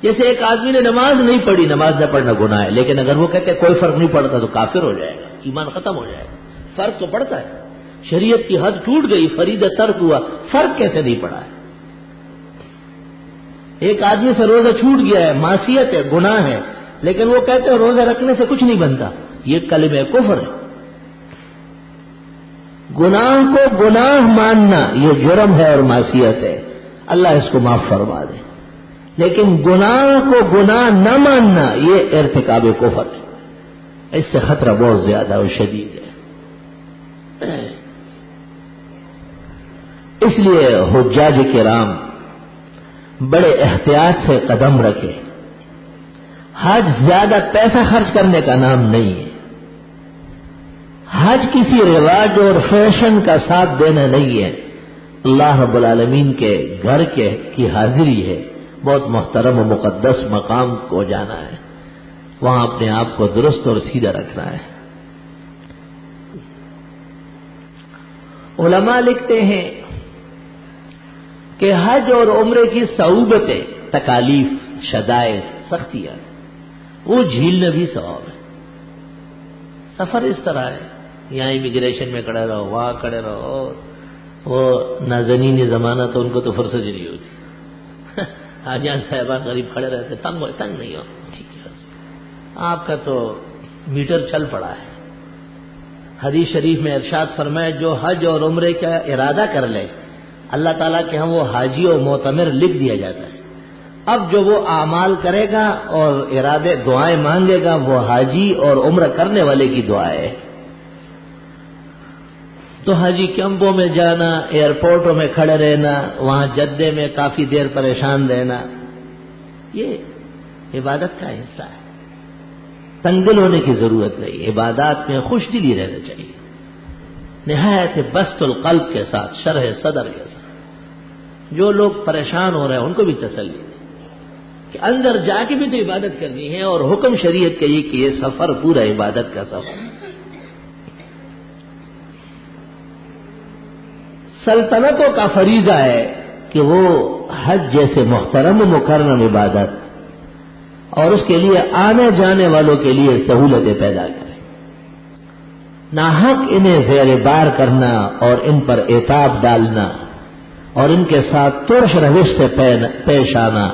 جیسے ایک آدمی نے نماز نہیں پڑھی، نماز نہ پڑھنا گناہ ہے، لیکن اگر وہ کہتے کوئی فرق نہیں پڑتا تو کافر ہو جائے گا، ایمان ختم ہو جائے گا۔ فرق تو پڑتا ہے، شریعت کی حد ٹوٹ گئی، فریضہ ترک ہوا، فرق کیسے نہیں پڑا ہے؟ ایک آدمی سے روزہ چھوٹ گیا ہے، معصیت ہے، گناہ ہے، لیکن وہ کہتے ہیں روزہ رکھنے سے کچھ نہیں بنتا، یہ کلمہ کفر ہے۔ گناہ کو گناہ ماننا یہ جرم ہے اور معصیت ہے، اللہ اس کو معاف فرما دے، لیکن گناہ کو گناہ نہ ماننا یہ ارتکاب کفر ہے، اس سے خطرہ بہت زیادہ اور شدید ہے۔ اس لیے حجاج کرام بڑے احتیاط سے قدم رکھے۔ حج زیادہ پیسہ خرچ کرنے کا نام نہیں ہے، حج کسی رواج اور فیشن کا ساتھ دینا نہیں ہے، اللہ رب العالمین کے گھر کی حاضری ہے، بہت محترم و مقدس مقام کو جانا ہے، وہاں اپنے آپ کو درست اور سیدھا رکھنا ہے۔ علماء لکھتے ہیں کہ حج اور عمرے کی صعوبتیں، تکالیف، شدائد، سختیاں، وہ جھیلنا بھی ثواب ہے۔ سفر اس طرح ہے، یہاں امیگریشن میں کھڑے رہو، وہاں کھڑے رہو، وہ نازنین زمانہ تو ان کو تو فرصت ہی نہیں ہوتی، حاجیان صاحبان غریب کھڑے رہتے، تنگ نہیں ہو، ٹھیک ہے، آپ کا تو میٹر چل پڑا ہے، حدیث شریف میں ارشاد فرمایا جو حج اور عمرے کا ارادہ کر لے اللہ تعالیٰ کے ہاں وہ حاجی اور معتمر لکھ دیا جاتا ہے. اب جو وہ اعمال کرے گا اور ارادے دعائیں مانگے گا وہ حاجی اور عمرہ کرنے والے کی دعائیں. تو حاجی کیمپوں میں جانا، ایئرپورٹوں میں کھڑے رہنا، وہاں جدے میں کافی دیر پریشان رہنا، یہ عبادت کا حصہ ہے. تنگ دل ہونے کی ضرورت نہیں، عبادات میں خوش دلی رہنا چاہیے، نہایت بسط القلب کے ساتھ، شرح صدر کے ساتھ. جو لوگ پریشان ہو رہے ہیں ان کو بھی تسلی دے کہ اندر جا کے بھی تو عبادت کرنی ہے، اور حکم شریعت کا یہ کہ یہ سفر پورا عبادت کا سفر. سلطنتوں کا فریضہ ہے کہ وہ حج جیسے محترم و مکرم عبادت اور اس کے لیے آنے جانے والوں کے لیے سہولتیں پیدا کریں. ناحق انہیں زیر بار کرنا اور ان پر عتاب ڈالنا اور ان کے ساتھ ترش روش سے پیش آنا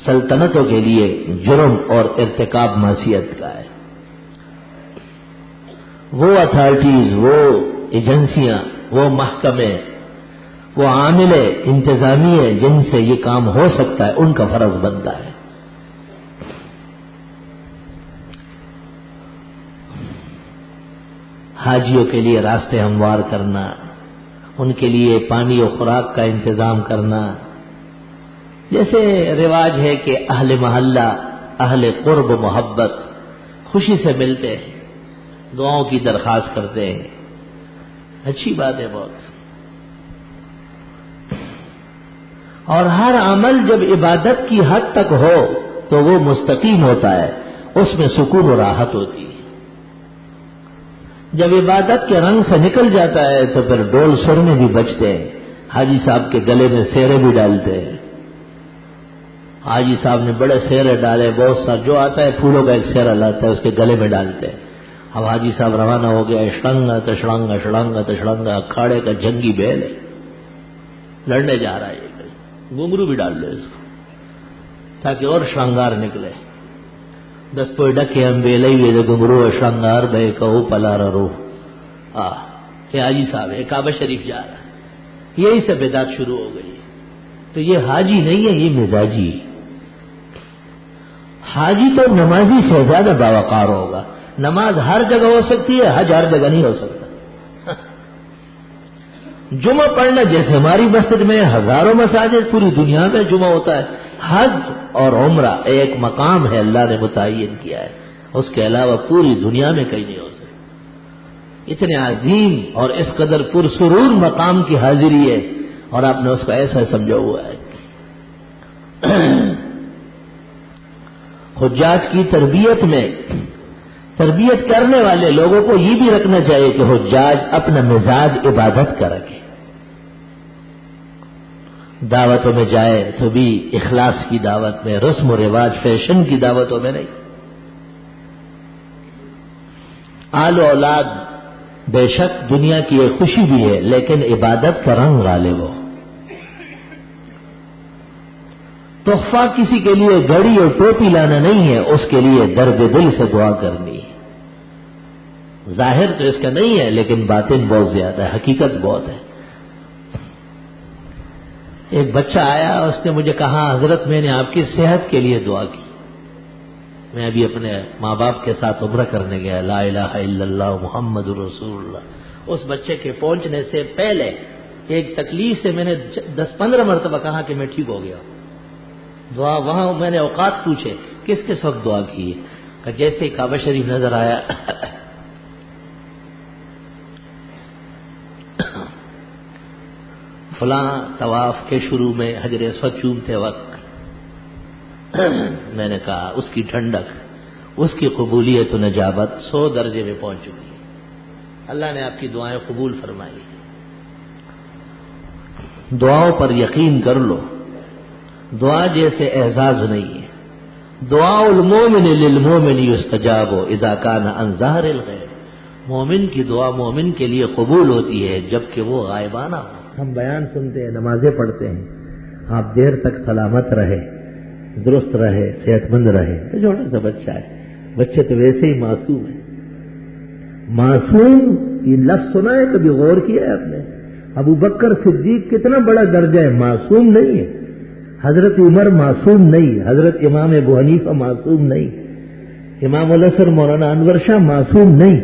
سلطنتوں کے لیے جرم اور ارتکاب معصیت کا ہے. وہ اتھارٹیز، وہ ایجنسیاں، وہ محکمے، وہ عاملے انتظامیہ جن سے یہ کام ہو سکتا ہے ان کا فرض بنتا ہے. حاجیوں کے لیے راستے ہموار کرنا، ان کے لیے پانی و خوراک کا انتظام کرنا. جیسے رواج ہے کہ اہل محلہ، اہل قرب و محبت خوشی سے ملتے ہیں، دعاؤں کی درخواست کرتے ہیں. اچھی بات ہے بہت. اور ہر عمل جب عبادت کی حد تک ہو تو وہ مستقیم ہوتا ہے، اس میں سکون و راحت ہوتی ہے. جب عبادت کے رنگ سے نکل جاتا ہے تو پھر ڈول سر میں بھی بجتے ہیں، حاجی صاحب کے گلے میں سیرے بھی ڈالتے ہیں. حاجی صاحب نے بڑے سیرے ڈالے، بہت سا جو آتا ہے پھولوں کا ایک سیرا لاتا ہے اس کے گلے میں ڈالتے ہیں. اب حاجی صاحب روانہ ہو گیا، شڑنگا تشڑنگا شڑنگا تشڑنگا، اکھاڑے کا جنگی بیل ہے، لڑنے جا رہا ہے. گھنگرو بھی ڈال لو اس کو تاکہ اور شرنگار نکلے. دس پوئی ڈکے ہم بیلئی ہوئے گھنگرو شرنگار بے کہو پلار رو. یہ حاجی صاحب ہے، کعبہ شریف جا رہا ہے. یہی سے بدعت شروع ہو گئی. تو یہ حاجی نہیں ہے، یہ مزاجی. حاجی تو نمازی سے زیادہ باوقار ہوگا. نماز ہر جگہ ہو سکتی ہے، حج ہر جگہ نہیں ہو سکتا. جمعہ پڑھنا جیسے ہماری مسجد میں ہزاروں مساجد پوری دنیا میں جمعہ ہوتا ہے، حج اور عمرہ ایک مقام ہے اللہ نے متعین کیا ہے، اس کے علاوہ پوری دنیا میں کہیں نہیں ہو سکتا. اتنے عظیم اور اس قدر پرسرور مقام کی حاضری ہے اور آپ نے اس کو ایسا سمجھا ہوا ہے. حجاج کی تربیت کرنے والے لوگوں کو یہ بھی رکھنا چاہیے کہ حجاج اپنا مزاج عبادت کا رکھے. دعوتوں میں جائے تو بھی اخلاص کی دعوت میں، رسم و رواج فیشن کی دعوتوں میں نہیں. آل و اولاد بے شک دنیا کی ایک خوشی بھی ہے لیکن عبادت کا رنگ غالب ہو. تحفہ کسی کے لیے گھڑی اور ٹوپی لانا نہیں ہے، اس کے لیے درد دل سے دعا کرنی ہے. ظاہر تو اس کا نہیں ہے لیکن باطن بہت زیادہ ہے، حقیقت بہت ہے. ایک بچہ آیا، اس نے مجھے کہا حضرت میں نے آپ کی صحت کے لیے دعا کی. میں ابھی اپنے ماں باپ کے ساتھ عمرہ کرنے گیا، لا الہ الا اللہ محمد رسول اللہ. اس بچے کے پہنچنے سے پہلے ایک تکلیف سے میں نے 10-15 مرتبہ کہا کہ میں ٹھیک ہو گیا. دعا وہاں میں نے اوقات پوچھے کس وقت دعا کی ہے، کہ جیسے کعبہ شریف نظر آیا فلاں طواف کے شروع میں حجر اسود چومتے وقت میں نے کہا اس کی ٹھنڈک، اس کی قبولیت و نجابت 100 درجے میں پہنچ چکی ہے. اللہ نے آپ کی دعائیں قبول فرمائی. دعاؤں پر یقین کر لو، دعا جیسے اعزاز نہیں ہے. دعاء المومن للمومن یستجاب اذا کان عن ظاہر الغیب. مومن کی دعا مومن کے لیے قبول ہوتی ہے جبکہ وہ غائبانہ ہو. ہم بیان سنتے ہیں، نمازیں پڑھتے ہیں، آپ دیر تک سلامت رہے، درست رہے، صحت مند رہے. تو چھوٹا سا بچہ ہے، بچے تو ویسے ہی معصوم ہیں. معصوم یہ لفظ سنا ہے، کبھی غور کیا ہے آپ نے؟ ابو بکر صدیق کتنا بڑا درجہ ہے، معصوم نہیں ہے. حضرت عمر معصوم نہیں، حضرت امام ابو حنیفہ معصوم نہیں، امام الحسن مولانا انور شاہ معصوم نہیں.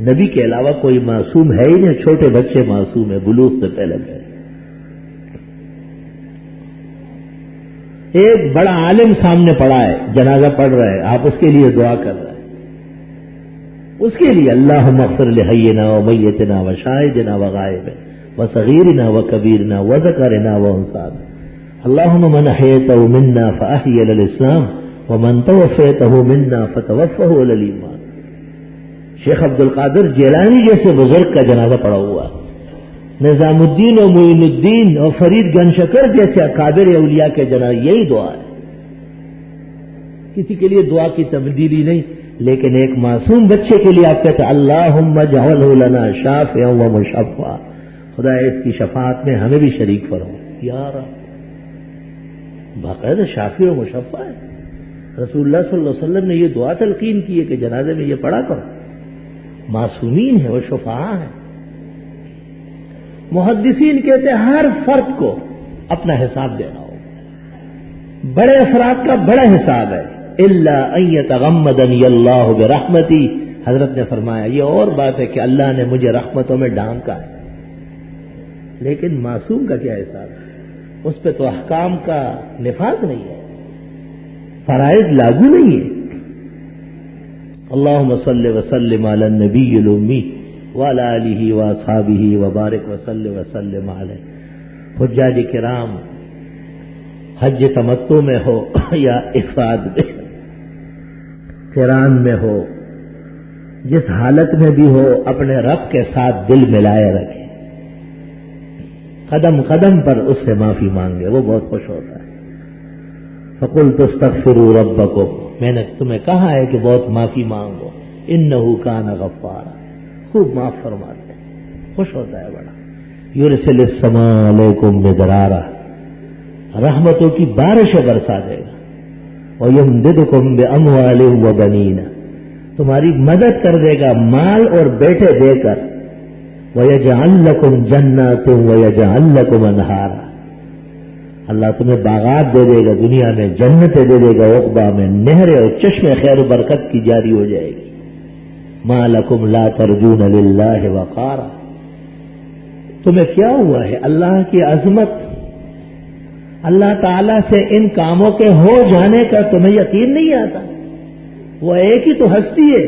نبی کے علاوہ کوئی معصوم ہے ہی نہیں. چھوٹے بچے معصوم ہیں بلوغ سے پہلے پہلے. ایک بڑا عالم سامنے پڑا ہے، جنازہ پڑھ رہا ہے، آپ اس کے لیے دعا کر رہے ہیں، اس کے لیے اللہم اغفر لحینا و میتنا و شاہدنا و غائبنا و صغیرنا و کبیرنا و ذکرنا و انثانا اللہم من احییتہ منا فاحی علی الاسلام ومن توفیتہ منا فتوفہ علی الایمان. شیخ عبد القادر جیلانی جیسے بزرگ کا جنازہ پڑا ہوا ہے، نظام الدین و معین الدین اور فرید گن شکر جیسے اکابر اولیاء کے جنازے. یہی دعا ہے، کسی کے لیے دعا کی تبدیلی نہیں. لیکن ایک معصوم بچے کے لیے آپ کہتے ہیں اللہم اجعلہ لنا شافعا و مشفعا، خدا اس کی شفاعت میں ہمیں بھی شریک فرما. یا رب، باقاعدہ شافع و مشفع ہے. رسول اللہ صلی اللہ علیہ وسلم نے یہ دعا تلقین کی ہے کہ جنازے میں یہ پڑھا کرو. معصومین ہیں وہ، شفعاء ہیں. محدثین کہتے ہیں ہر فرد کو اپنا حساب دینا ہوگا. بڑے افراد کا بڑا حساب ہے. الا ان یتغمدنی اللہ برحمتی، حضرت نے فرمایا یہ اور بات ہے کہ اللہ نے مجھے رحمتوں میں ڈھانکا ہے، لیکن معصوم کا کیا حساب ہے؟ اس پہ تو احکام کا نفاذ نہیں ہے، فرائض لاگو نہیں ہے. اللہم صل وسلم علی النبی الامی وعلی آلہ واصحابہ وبارک وسلم علیہ. حجاج کرام حج تمتع میں ہو یا افراد میں، قران میں ہو، جس حالت میں بھی ہو اپنے رب کے ساتھ دل ملائے رکھے، قدم قدم پر اس سے معافی مانگے، وہ بہت خوش ہوتا ہے. فقلت استغفروا ربکم، میں نے تمہیں کہا ہے کہ بہت معافی مانگو، انہ کان غفارا، خوب معاف فرماتے ہیں، خوش ہوتا ہے بڑا. یرسل السماء علیکم مدرارا، رحمتوں کی بارشیں برسا دے گا. وَيُمْدِدُكُمْ بِأَمْوَالٍ وَبَنِينَ، تمہاری مدد کر دے گا مال اور بیٹے دے کر. وَيَجْعَلْ لَكُمْ جَنَّاتٍ وَيَجْعَلْ لَكُمْ أَنْهَارًا، اللہ تمہیں باغات دے دے گا دنیا میں، جنتیں دے دے گا عقبہ میں، نہریں اور چشمے خیر و برکت کی جاری ہو جائے گی. مَا لَكُمْ لَا تَرْجُونَ لِلَّهِ وَقَارًا، تمہیں کیا ہوا ہے؟ اللہ کی عظمت، اللہ تعالیٰ سے ان کاموں کے ہو جانے کا تمہیں یقین نہیں آتا؟ وہ ایک ہی تو ہستی ہے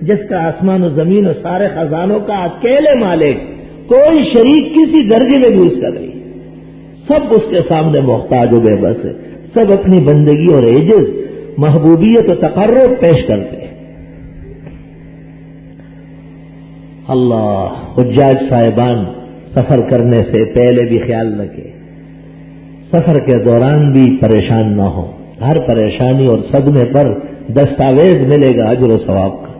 جس کا آسمان و زمین و سارے خزانوں کا اکیلے مالک، کوئی شریک کسی درجے میں بھی اس کا نہیں. سب اس کے سامنے محتاج و بے بس ہے، سب اپنی بندگی اور عجز، محبوبیت و تقرب پیش کرتے ہیں. اللہ، حجاج صاحبان سفر کرنے سے پہلے بھی خیال رکھے، سفر کے دوران بھی پریشان نہ ہو. ہر پریشانی اور صدمے پر دستاویز ملے گا اجر و ثواب کا.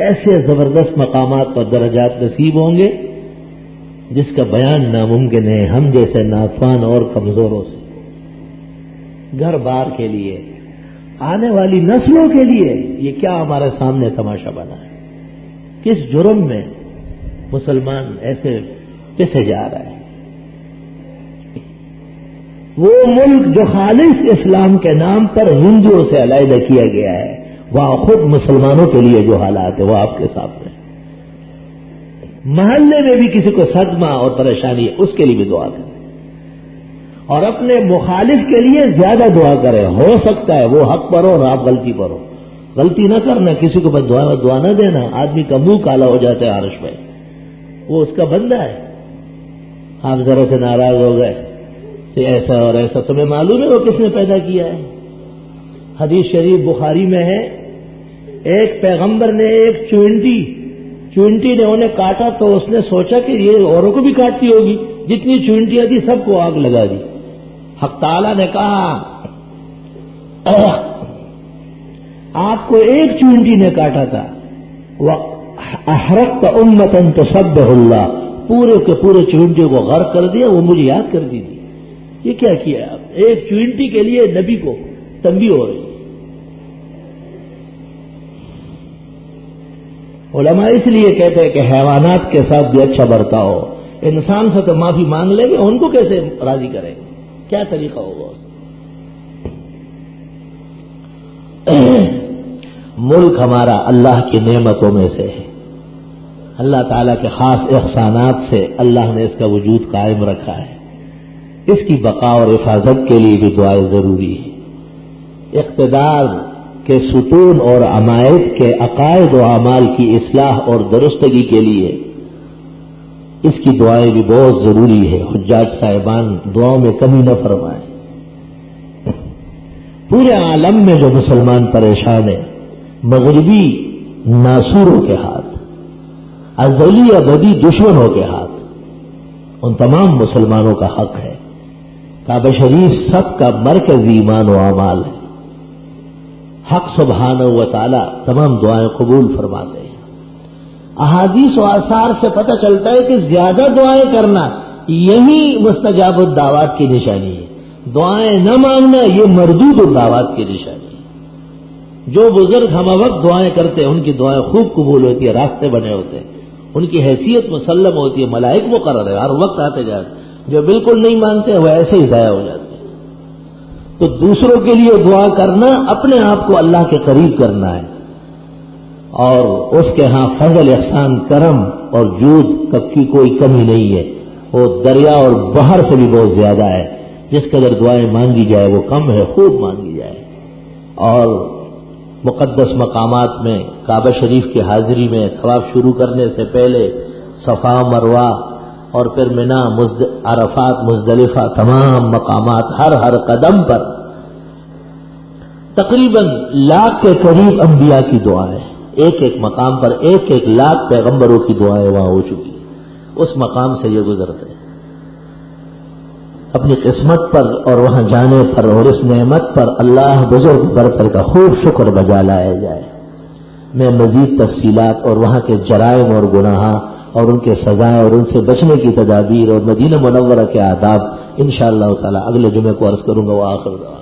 ایسے زبردست مقامات اور درجات نصیب ہوں گے جس کا بیان ناممکن ہے ہم جیسے ناتوان اور کمزوروں سے. گھر بار کے لیے، آنے والی نسلوں کے لیے یہ کیا ہمارے سامنے تماشا بنا ہے؟ کس جرم میں مسلمان ایسے پسے جا رہا ہے؟ وہ ملک جو خالص اسلام کے نام پر ہندوؤں سے علیحدہ کیا گیا ہے، وہاں خود مسلمانوں کے لیے جو حالات ہے وہ آپ کے سامنے. محلے میں بھی کسی کو صدمہ اور پریشانی ہے، اس کے لیے بھی دعا کریں، اور اپنے مخالف کے لیے زیادہ دعا کریں. ہو سکتا ہے وہ حق پر ہو اور آپ غلطی پر ہو. غلطی نہ کرنا، کسی کو بس دعا نہ دینا. آدمی کا منہ کالا ہو جاتا ہے عرش میں، وہ اس کا بندہ ہے. آپ ذرا سے ناراض ہو گئے کہ ایسا اور ایسا، تمہیں معلوم ہے وہ کس نے پیدا کیا ہے؟ حدیث شریف بخاری میں ہے، ایک پیغمبر نے ایک چونٹی نے انہیں کاٹا تو اس نے سوچا کہ یہ اوروں کو بھی کاٹتی ہوگی، جتنی چونٹیاں تھی سب کو آگ لگا دی. حق تعالیٰ نے کہا آپ کو ایک چونٹی نے کاٹا تھا، احرقت امة تسبح اللہ، پورے کے پورے چونٹیوں کو غرق کر دیا، وہ مجھے یاد کر دی تھی. یہ کیا کیا آپ؟ ایک چونٹی کے لیے نبی کو تنبیہ ہو رہی. علماء اس لیے کہتے ہیں کہ حیوانات کے ساتھ بھی اچھا برتاؤ، انسان سے تو معافی مانگ لیں گے، ان کو کیسے راضی کریں گے؟ کیا طریقہ ہوگا اس؟ ملک ہمارا اللہ کی نعمتوں میں سے ہے، اللہ تعالیٰ کے خاص احسانات سے اللہ نے اس کا وجود قائم رکھا ہے۔ اس کی بقا اور حفاظت کے لیے بھی دعائیں ضروری ہے۔ اقتدار کے ستون اور عمائد کے عقائد و اعمال کی اصلاح اور درستگی کے لیے اس کی دعائیں بھی بہت ضروری ہے۔ حجاج صاحبان دعاؤں میں کمی نہ فرمائیں۔ پورے عالم میں جو مسلمان پریشان ہیں، مغربی ناصوروں کے ہاتھ، ازلی ابدی دشمنوں کے ہاتھ، ان تمام مسلمانوں کا حق ہے۔ کعبہ شریف سب کا مرکزی ایمان و اعمال ہے۔ حق سبحانہ و تعالی تمام دعائیں قبول فرماتے ہیں۔ احادیث و آثار سے پتہ چلتا ہے کہ زیادہ دعائیں کرنا یہی مستجاب الدعوات کی نشانی ہے۔ دعائیں نہ مانگنا یہ مردود الدعوات کی نشانی ہے۔ جو بزرگ ہم وقت دعائیں کرتے ہیں ان کی دعائیں خوب قبول ہوتی ہے، راستے بنے ہوتے ہیں، ان کی حیثیت مسلم ہوتی ہے، ملائک مقرر ہے، ہر وقت آتے جاتے۔ جو بالکل نہیں مانتے وہ ایسے ہی ضائع ہو جاتے ہیں۔ تو دوسروں کے لیے دعا کرنا اپنے آپ کو اللہ کے قریب کرنا ہے، اور اس کے ہاں فضل احسان کرم اور جود کی کوئی کمی نہیں ہے، وہ دریا اور بحر سے بھی بہت زیادہ ہے۔ جس قدر دعائیں مانگی جائے وہ کم ہے، خوب مانگی جائے۔ اور مقدس مقامات میں کعبہ شریف کی حاضری میں طواف شروع کرنے سے پہلے صفا مروہ اور پھر منا عرفات مزدلفہ تمام مقامات ہر قدم پر تقریباً 1,00,000 کے قریب انبیاء کی دعائیں، ایک ایک مقام پر 1,00,000 پیغمبروں کی دعائیں وہاں ہو چکی۔ اس مقام سے یہ گزرتے ہیں اپنی قسمت پر اور وہاں جانے پر اور اس نعمت پر اللہ بزرگ برتر کا خوب شکر بجا لایا جائے۔ میں مزید تفصیلات اور وہاں کے جرائم اور گناہ اور ان کے سزائیں اور ان سے بچنے کی تدابیر اور مدینہ منورہ کے آداب انشاءاللہ تعالی اگلے جمعے کو عرض کروں گا۔ وآخر دعوانا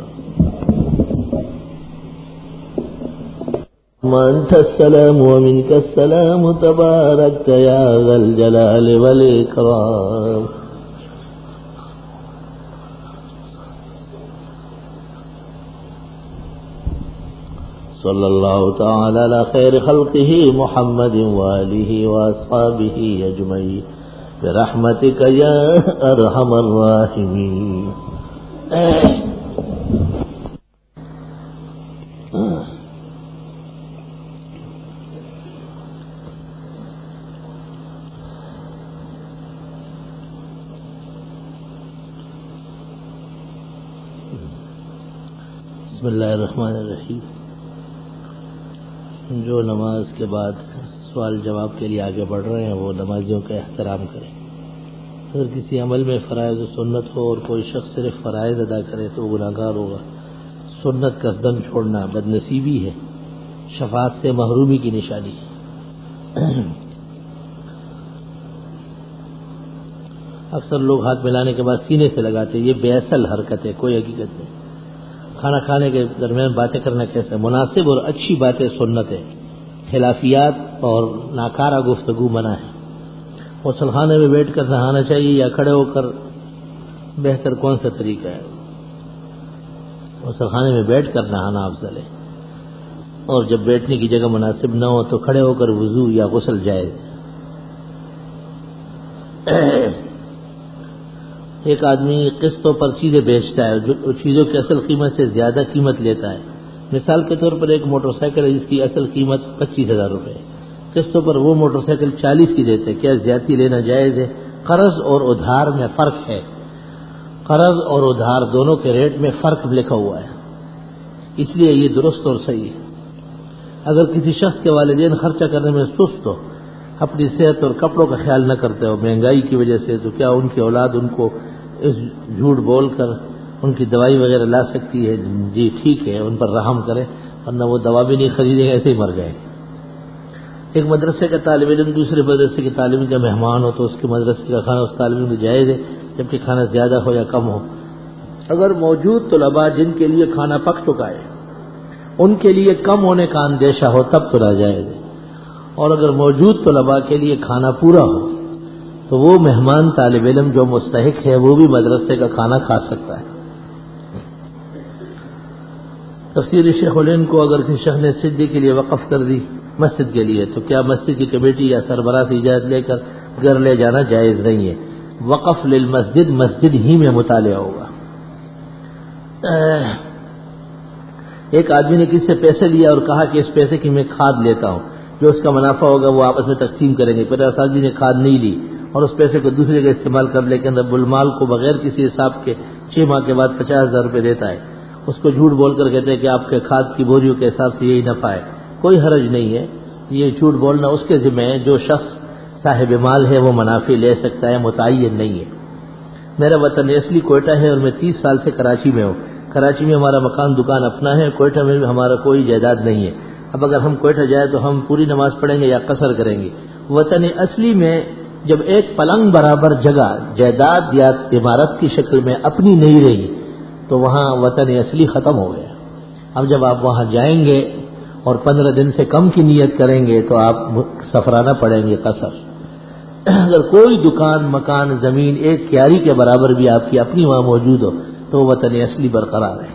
انت السلام ومنك السلام تبارك يا ذا الجلال والإكرام۔ صلی اللہ تعالی علی خیر خلقہ محمد وآلہ واصحابہ اجمعین برحمتک یا ارحم الراحمین۔ بسم اللہ الرحمن الرحیم۔ جو نماز کے بعد سوال جواب کے لیے آگے بڑھ رہے ہیں وہ نمازیوں کا احترام کریں۔ اگر کسی عمل میں فرائض و سنت ہو اور کوئی شخص صرف فرائض ادا کرے تو وہ گناہگار ہوگا۔ سنت قصدن چھوڑنا بد نصیبی ہے، شفاعت سے محرومی کی نشانی ہے۔ اکثر لوگ ہاتھ ملانے کے بعد سینے سے لگاتے ہیں، یہ بے اصل حرکت ہے، کوئی حقیقت نہیں۔ کھانا کھانے کے درمیان باتیں کرنا کیسے مناسب اور اچھی باتیں سنت ہے، خلافیات اور ناکارہ گفتگو منع ہے۔ غسل خانے میں بیٹھ کر نہانا چاہیے یا کھڑے ہو کر؟ بہتر کون سا طریقہ ہے؟ غسل خانے میں بیٹھ کر نہانا افضل ہے، اور جب بیٹھنے کی جگہ مناسب نہ ہو تو کھڑے ہو کر وضو یا غسل جائز ہے۔ ایک آدمی قسطوں پر چیزیں بیچتا ہے، جو چیزوں کی اصل قیمت سے زیادہ قیمت لیتا ہے۔ مثال کے طور پر ایک موٹر سائیکل ہے جس کی اصل قیمت 25,000 روپے ہے، قسطوں پر وہ موٹر سائیکل 40 کی دیتے، کیا زیادتی لینا جائز ہے؟ قرض اور ادھار میں فرق ہے، قرض اور ادھار دونوں کے ریٹ میں فرق لکھا ہوا ہے، اس لیے یہ درست اور صحیح ہے۔ اگر کسی شخص کے والدین خرچہ کرنے میں سست ہو، اپنی صحت اور کپڑوں کا خیال نہ کرتے ہو مہنگائی کی وجہ سے، تو کیا ان کی اولاد ان کو اس جھوٹ بول کر ان کی دوائی وغیرہ لا سکتی ہے؟ جی ٹھیک ہے، ان پر رحم کریں، ورنہ وہ دوا بھی نہیں خریدیں گے، ایسے ہی مر گئے۔ ایک مدرسے کا طالب علم دوسرے مدرسے کے طالب علم کا مہمان ہو تو اس کے مدرسے کا کھانا اس طالب علم کو جائز ہے، جبکہ کھانا زیادہ ہو یا کم ہو۔ اگر موجود طلباء جن کے لیے کھانا پک چکا ہے ان کے لیے کم ہونے کا اندیشہ ہو تب تو ناجائز ہے، اور اگر موجود طلباء کے لیے کھانا پورا ہو تو وہ مہمان طالب علم جو مستحق ہے وہ بھی مدرسے کا کھانا کھا سکتا ہے۔ تفسیر شیخ الہند کو اگر کسی شخص نے سجدے کے لیے وقف کر دی مسجد کے لیے تو کیا مسجد کی کمیٹی یا سربراہ سے اجازت لے کر گھر لے جانا جائز نہیں ہے؟ وقف للمسجد مسجد ہی میں مطالعہ ہوگا۔ ایک آدمی نے کسی سے پیسے لیا اور کہا کہ اس پیسے کی میں کھاد لیتا ہوں، جو اس کا منافع ہوگا وہ آپس میں تقسیم کریں گے۔ پھر اس آدمی نے کھاد نہیں لی اور اس پیسے کو دوسرے کا استعمال کر، لیکن رب المال کو بغیر کسی حساب کے 6 ماہ کے بعد 50,000 روپے دیتا ہے۔ اس کو جھوٹ بول کر کہتے ہیں کہ آپ کے کھاد کی بوریوں کے حساب سے یہی نفع ہے۔ کوئی حرج نہیں ہے، یہ جھوٹ بولنا اس کے ذمہ ہے، جو شخص صاحب مال ہے وہ منافع لے سکتا ہے، متعین نہیں ہے۔ میرا وطن اصلی کوئٹہ ہے اور میں 30 سال سے کراچی میں ہوں۔ کراچی میں ہمارا مکان دکان اپنا ہے، کوئٹہ میں ہمارا کوئی جائیداد نہیں ہے۔ اب اگر ہم کوئٹہ جائیں تو ہم پوری نماز پڑھیں گے یا قصر کریں گے؟ وطن اصلی میں جب ایک پلنگ برابر جگہ جائیداد یا عمارت کی شکل میں اپنی نہیں رہی تو وہاں وطن اصلی ختم ہو گیا۔ اب جب آپ وہاں جائیں گے اور 15 دن سے کم کی نیت کریں گے تو آپ سفرانہ پڑیں گے قصر۔ اگر کوئی دکان مکان زمین ایک کیاری کے برابر بھی آپ کی اپنی وہاں موجود ہو تو وطن اصلی برقرار ہے،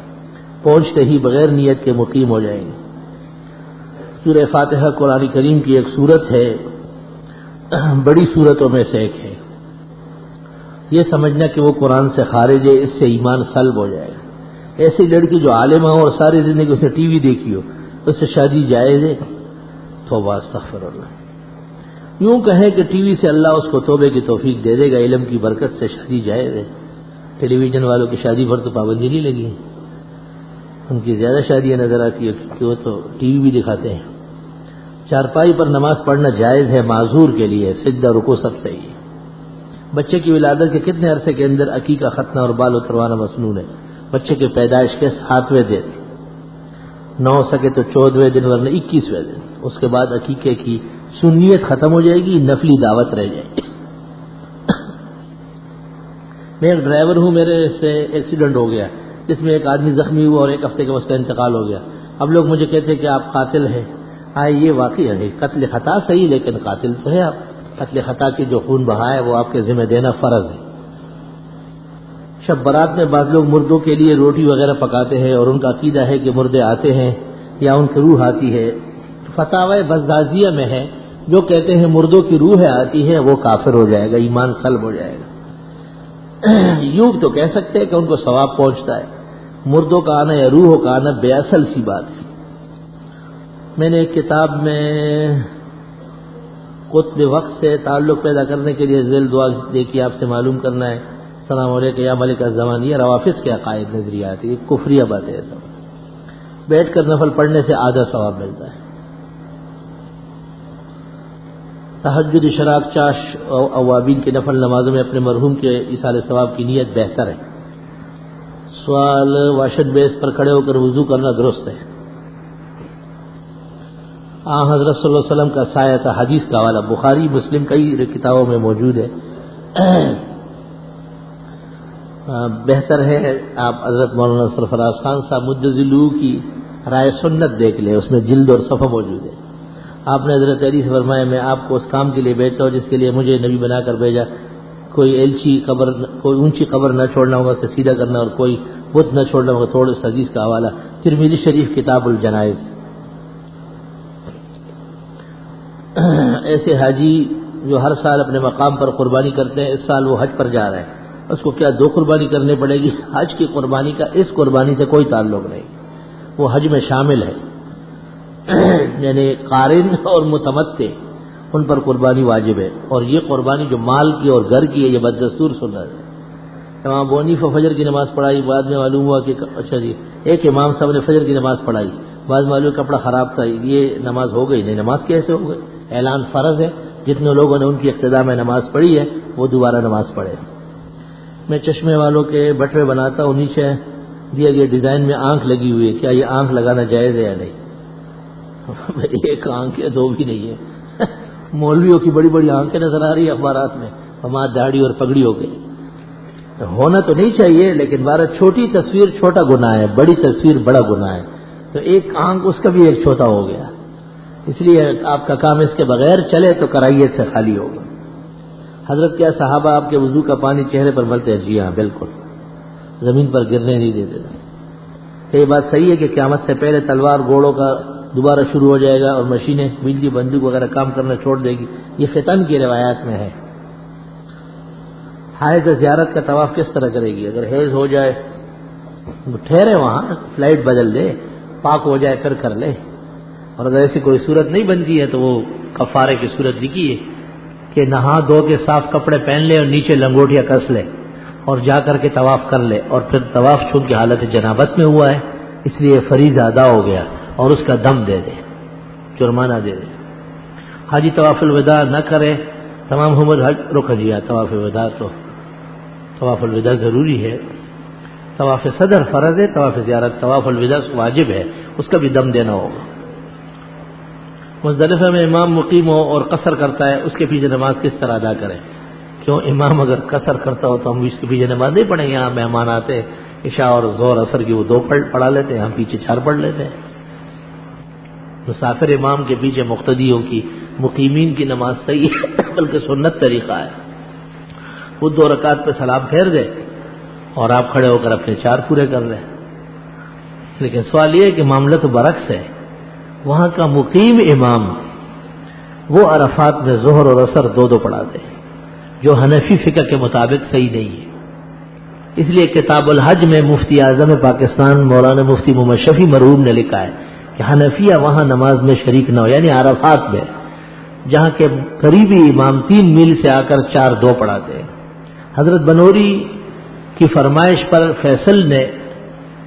پہنچتے ہی بغیر نیت کے مقیم ہو جائیں گے۔ سورہ فاتحہ قرآن کریم کی ایک سورت ہے، بڑی سورتوں میں سے ایک ہے۔ یہ سمجھنا کہ وہ قرآن سے خارج ہے، اس سے ایمان سلب ہو جائے گا۔ ایسی لڑکی جو عالمہ ہو اور ساری زندگی اسے ٹی وی دیکھی ہو، اس سے شادی جائز ہے؟ توبہ استغفر اللہ۔ یوں کہیں کہ ٹی وی سے اللہ اس کو توبے کی توفیق دے دے گا، علم کی برکت سے شادی جائز ہے۔ ٹیلی ویژن والوں کی شادی پر تو پابندی نہیں لگی، ان کی زیادہ شادیاں نظر آتی ہے کہ وہ تو ٹی وی بھی دکھاتے ہیں۔ چارپائی پر نماز پڑھنا جائز ہے معذور کے لیے، سجدہ رکوع سب صحیح ہے۔ بچے کی ولادت کے کتنے عرصے کے اندر عقیقہ ختنہ اور بال اتروانا مسنون ہے؟ بچے کے پیدائش کے 7ویں دن، 9 ہو سکے تو 14ویں دن ورنہ 21ویں دن، اس کے بعد عقیقے کی سنیت ختم ہو جائے گی، نفلی دعوت رہ جائے گی۔ میں ایک ڈرائیور ہوں، میرے سے ایکسیڈنٹ ہو گیا جس میں ایک آدمی زخمی ہوا اور 1 ہفتے کے اس کا انتقال ہو گیا۔ اب لوگ مجھے کہتے ہیں کہ آپ قاتل ہیں۔ یہ واقعی ہے، قتل خطا صحیح لیکن قاتل تو ہے آپ۔ قتل خطا کی جو خون بہا ہے وہ آپ کے ذمہ دینا فرض ہے۔ شب برات میں بعض لوگ مردوں کے لیے روٹی وغیرہ پکاتے ہیں اور ان کا عقیدہ ہے کہ مردے آتے ہیں یا ان کی روح آتی ہے۔ فتاوی بزازیہ میں ہے، جو کہتے ہیں مردوں کی روح آتی ہے وہ کافر ہو جائے گا، ایمان سلب ہو جائے گا۔ یوں تو کہہ سکتے ہیں کہ ان کو ثواب پہنچتا ہے، مردوں کا آنا یا روحوں کا آنا بے اصل سی بات ہے۔ میں نے ایک کتاب میں قطب وقت سے تعلق پیدا کرنے کے لیے ذیل دعا دیکھی، آپ سے معلوم کرنا ہے۔ السلام علیکم یا ملک الزمان، یہ روافظ کے عقائد نظریات، یہ کفریہ باتیں ہیں۔ سب بیٹھ کر نفل پڑھنے سے آدھا ثواب ملتا ہے۔ تہجد، اشراق، چاش اور اوابین کی نفل نمازوں میں اپنے مرحوم کے ایصال ثواب کی نیت بہتر ہے۔ سوال، واشن بیس پر کھڑے ہو کر وضو کرنا درست ہے؟ حضرت صلی اللہ علیہ وسلم کا سایہ تھا، حدیث کا حوالہ بخاری مسلم کئی کتابوں میں موجود ہے۔ بہتر ہے آپ حضرت مولانا سرفراز خان صاحب مجزلو کی رائے سنت دیکھ لیں، اس میں جلد اور صفحہ موجود ہے۔ آپ نے حضرت علی سے فرمایا میں آپ کو اس کام کے لیے بھیجتا ہوں جس کے لیے مجھے نبی بنا کر بھیجا، کوئی اونچی قبر نہ چھوڑنا ہوگا، اسے سیدھا کرنا، اور کوئی بت نہ چھوڑنا ہوگا۔ تھوڑے اس حدیث کا حوالہ ترمذی شریف کتاب الجنائز۔ ایسے حاجی جو ہر سال اپنے مقام پر قربانی کرتے ہیں، اس سال وہ حج پر جا رہا ہے، اس کو کیا 2 قربانی کرنی پڑے گی؟ حج کی قربانی کا اس قربانی سے کوئی تعلق نہیں، وہ حج میں شامل ہے۔ یعنی قارن اور متمتع ان پر قربانی واجب ہے، اور یہ قربانی جو مال کی اور گھر کی ہے یہ بددستور سنت ہے۔ امام ابو حنیفہ فجر کی نماز پڑھائی، بعد میں معلوم ہوا کہ اچھا جی ایک امام صاحب نے فجر کی نماز پڑھائی، بعد معلوم کپڑا خراب تھا، یہ نماز ہو گئی نہیں؟ نماز کیسے ہو گئی؟ اعلان فرض ہے، جتنے لوگوں نے ان کی اقتداء میں نماز پڑھی ہے وہ دوبارہ نماز پڑھے۔ میں چشمے والوں کے بٹوے بناتا ہوں، نیچے دیے گئے ڈیزائن میں آنکھ لگی ہوئی ہے، کیا یہ آنکھ لگانا جائز ہے یا نہیں؟ ایک آنکھ ہے، 2 بھی نہیں ہے۔ مولویوں کی بڑی بڑی آنکھیں نظر آ رہی ہے اخبارات میں، ہمارا داڑھی اور پگڑی ہو گئی۔ ہونا تو نہیں چاہیے، لیکن بارہ چھوٹی تصویر چھوٹا گناہ ہے، بڑی تصویر بڑا گناہ ہے، تو ایک آنکھ اس کا بھی ایک چھوٹا ہو گیا۔ اس لیے آپ کا کام اس کے بغیر چلے تو کرائیت سے خالی ہوگا. حضرت کیا صحابہ آپ کے وضو کا پانی چہرے پر ملتے ہیں؟ جی ہاں بالکل، زمین پر گرنے نہیں دیتے. کہ یہ بات صحیح ہے کہ قیامت سے پہلے تلوار گھوڑوں کا دوبارہ شروع ہو جائے گا اور مشینیں بجلی بندوق وغیرہ کام کرنا چھوڑ دے گی؟ یہ فتن کی روایات میں ہے. حائض زیارت کا طواف کس طرح کرے گی؟ اگر حیض ہو جائے ٹھہرے وہاں، فلائٹ بدل دے، پاک ہو جائے پھر کر لے. اور اگر ایسی کوئی صورت نہیں بنتی ہے تو وہ کفارے کی صورت لکھی ہے کہ نہا دھو کے صاف کپڑے پہن لے اور نیچے لنگوٹیاں کس لے اور جا کر کے طواف کر لے، اور پھر طواف چونکہ حالت جنابت میں ہوا ہے اس لیے فریضہ ادا ہو گیا اور اس کا دم دے دے، جرمانہ دے دے. حاجی طواف الوداع نہ کرے، تمام عمر حج رک دیا. طواف الوداع تو طواف الوداع ضروری ہے. طواف صدر فرض ہے، طواف زیارت طواف الوداع واجب ہے، اس کا بھی دم دینا ہوگا. مزدلفہ میں امام مقیم ہو اور قصر کرتا ہے، اس کے پیچھے نماز کس طرح ادا کرے؟ کیوں امام اگر قصر کرتا ہو تو ہم اس کے پیچھے نماز نہیں پڑھیں گے؟ یہاں مہمان آتے ہیں، عشاء اور ظہر اثر کی وہ 2 پڑھا لیتے ہیں، ہم پیچھے 4 پڑھ لیتے ہیں. مسافر امام کے پیچھے مقتدیوں کی، مقیمین کی نماز صحیح ہے بلکہ سنت طریقہ ہے. وہ 2 رکعت پہ سلام پھیر دے اور آپ کھڑے ہو کر اپنے 4 پورے کر لیں. لیکن سوال یہ ہے کہ معاملہ تو برعکس ہے. وہاں کا مقیم امام وہ عرفات میں ظہر اور عصر 2 پڑھاتے ہیں، جو حنفی فقہ کے مطابق صحیح نہیں ہے. اس لیے کتاب الحج میں مفتی اعظم پاکستان مولانا مفتی محمد شفیع مرحوم نے لکھا ہے کہ حنفیہ وہاں نماز میں شریک نہ ہو، یعنی عرفات میں جہاں کے قریبی امام 3 میل سے آ کر 4-2 پڑھاتے ہیں. حضرت بنوری کی فرمائش پر فیصل نے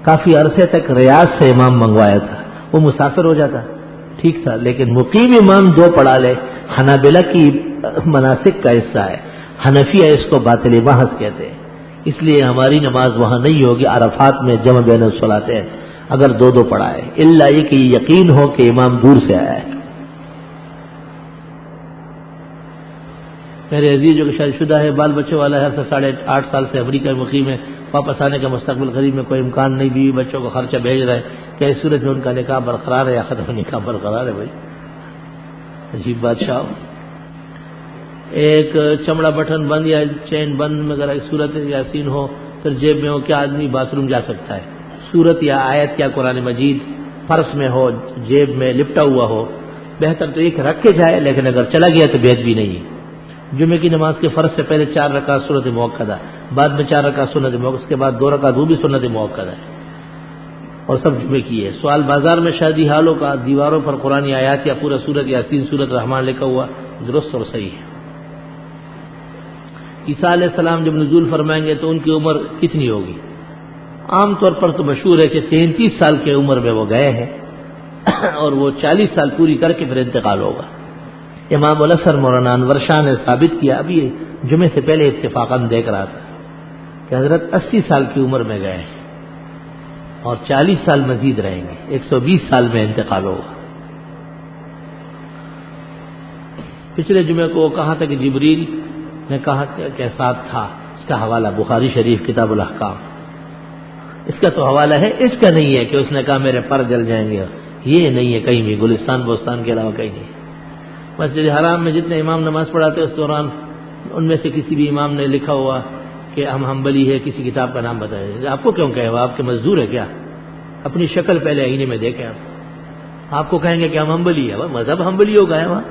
کافی عرصے تک ریاض سے امام منگوایا تھا، وہ مسافر ہو جاتا ٹھیک تھا، لیکن مقیم امام 2 پڑھا لے حنابلہ کی مناسک کا حصہ ہے. حنفیہ اس کو باطل محض کہتے ہیں. اس لیے ہماری نماز وہاں نہیں ہوگی عرفات میں جمع بین الصلاتے ہیں اگر 2 پڑھائے، الا یہ کہ یقین ہو کہ امام دور سے آیا ہے. میرے عزیز جو کہ شادی شدہ ہے، بال بچے والا ہے، 8.5 سال سے امریکہ میں مقیم ہے، واپس آنے کا مستقبل قریب میں کوئی امکان نہیں، بیوی بچوں کو خرچہ بھیج رہا ہے، کیا اس صورت میں ان کا نکاح برقرار ہے یا ختم؟ نکاح برقرار ہے بھائی. عجیب بادشاہ، ایک چمڑا بٹن بند یا چین بند میں اگر صورت یاسین ہو پھر جیب میں ہو، کیا آدمی باتھ روم جا سکتا ہے؟ صورت یا آیت کیا قرآن مجید پرس میں ہو، جیب میں لپٹا ہوا ہو، بہتر تو ایک رکھ کے جائے، لیکن اگر چلا گیا تو بید بھی نہیں ہے. جمعے کی نماز کے فرض سے پہلے 4 رکعت سنت موقدہ، بعد میں 4 رکعت سنت موقدہ، اس کے بعد 2 رکعت وہ بھی سنت موقدہ ہے اور سب جمعے کی ہے. سوال، بازار میں شادی حالوں کا دیواروں پر قرآن آیات یا پورا سورت یاسین سورت رحمان لکھا ہوا درست اور صحیح ہے. عیسیٰ علیہ السلام جب نزول فرمائیں گے تو ان کی عمر کتنی ہوگی؟ عام طور پر تو مشہور ہے کہ 33 سال کی عمر میں وہ گئے ہیں اور وہ 40 سال پوری کر کے پھر انتقال ہوگا. امام الاسر مولانا انور شاہ نے ثابت کیا، ابھی جمعے سے پہلے اتفاقاً دیکھ رہا تھا کہ حضرت 80 سال کی عمر میں گئے ہیں اور 40 سال مزید رہیں گے، 120 سال میں انتقال ہوگا. پچھلے جمعے کو کہا تھا کہ جبریل نے کہا کہ ساتھ تھا، اس کا حوالہ بخاری شریف کتاب الاحکام. اس کا تو حوالہ ہے، اس کا نہیں ہے کہ اس نے کہا میرے پر جل جائیں گے. یہ نہیں ہے کہیں بھی، گلستان بوستان کے علاوہ کہیں نہیں. مسجد حرام میں جتنے امام نماز پڑھاتے اس دوران ان میں سے کسی بھی امام نے لکھا ہوا کہ ہم حنبلی ہے، کسی کتاب کا نام بتائیں. آپ کو کیوں کہے وہ؟ آپ کے مزدور ہے کیا؟ اپنی شکل پہلے آئینے میں دیکھیں. آپ کو کہیں گے کہ ہم حنبلی ہے، مذہب حنبلی ہو گئے. وہاں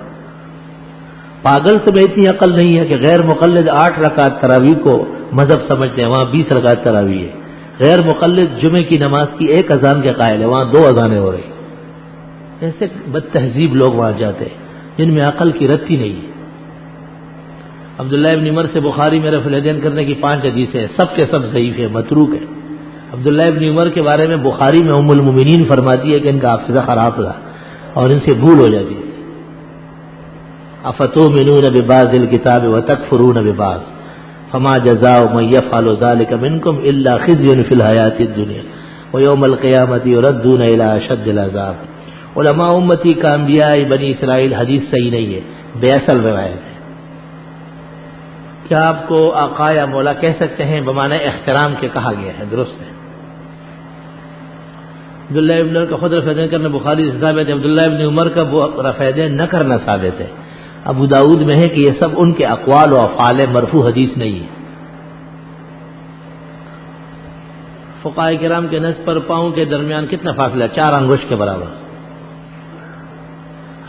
پاگل سے میں اتنی عقل نہیں ہے کہ غیر مقلد 8 رکعت تراویح کو مذہب سمجھتے ہیں، وہاں 20 رکعت تراویح ہے. غیر مقلد جمعے کی نماز کی 1 اذان کے قائل ہے، وہاں 2 اذانیں ہو رہی. ایسے بد تہذیب لوگ وہاں جاتے ہیں جن میں عقل کی رتی نہیں ہے. عبداللہ ابن عمر سے بخاری میں رفع الیدین کرنے کی 5 حدیثیں ہیں، سب کے سب ضعیف ہے، متروک ہے. عبداللہ ابن عمر کے بارے میں بخاری میں ام المؤمنین فرماتی ہے کہ ان کا حافظہ خراب تھا اور ان سے بھول ہو جاتی ہے. افتؤمنون ببعض الکتاب وتکفرون ببعض فما جزاء من يفعل ذلك منكم الا خزي في الحیاة الدنیا ويوم القیامة يردون الى اشد العذاب. علماء امتی کا انبیاء بنی اسرائیل حدیث صحیح نہیں ہے، بے اصل روایت ہے. کیا آپ کو آقا یا مولا کہہ سکتے ہیں؟ بمعنی احترام کے کہا گیا ہے، درست ہے. عبداللہ ابن عمر کا خود رفع یدین کرنا بخاری سے ثابت ہے، عبداللہ ابن عمر کا رفع یدین نہ کرنا ثابت ہے۔ ابو داؤد میں ہے کہ یہ سب ان کے اقوال و افعال مرفوع حدیث نہیں ہے۔ فقہاء کرام کے نزد پر پاؤں کے درمیان کتنا فاصلہ؟ 4 انگشت کے برابر۔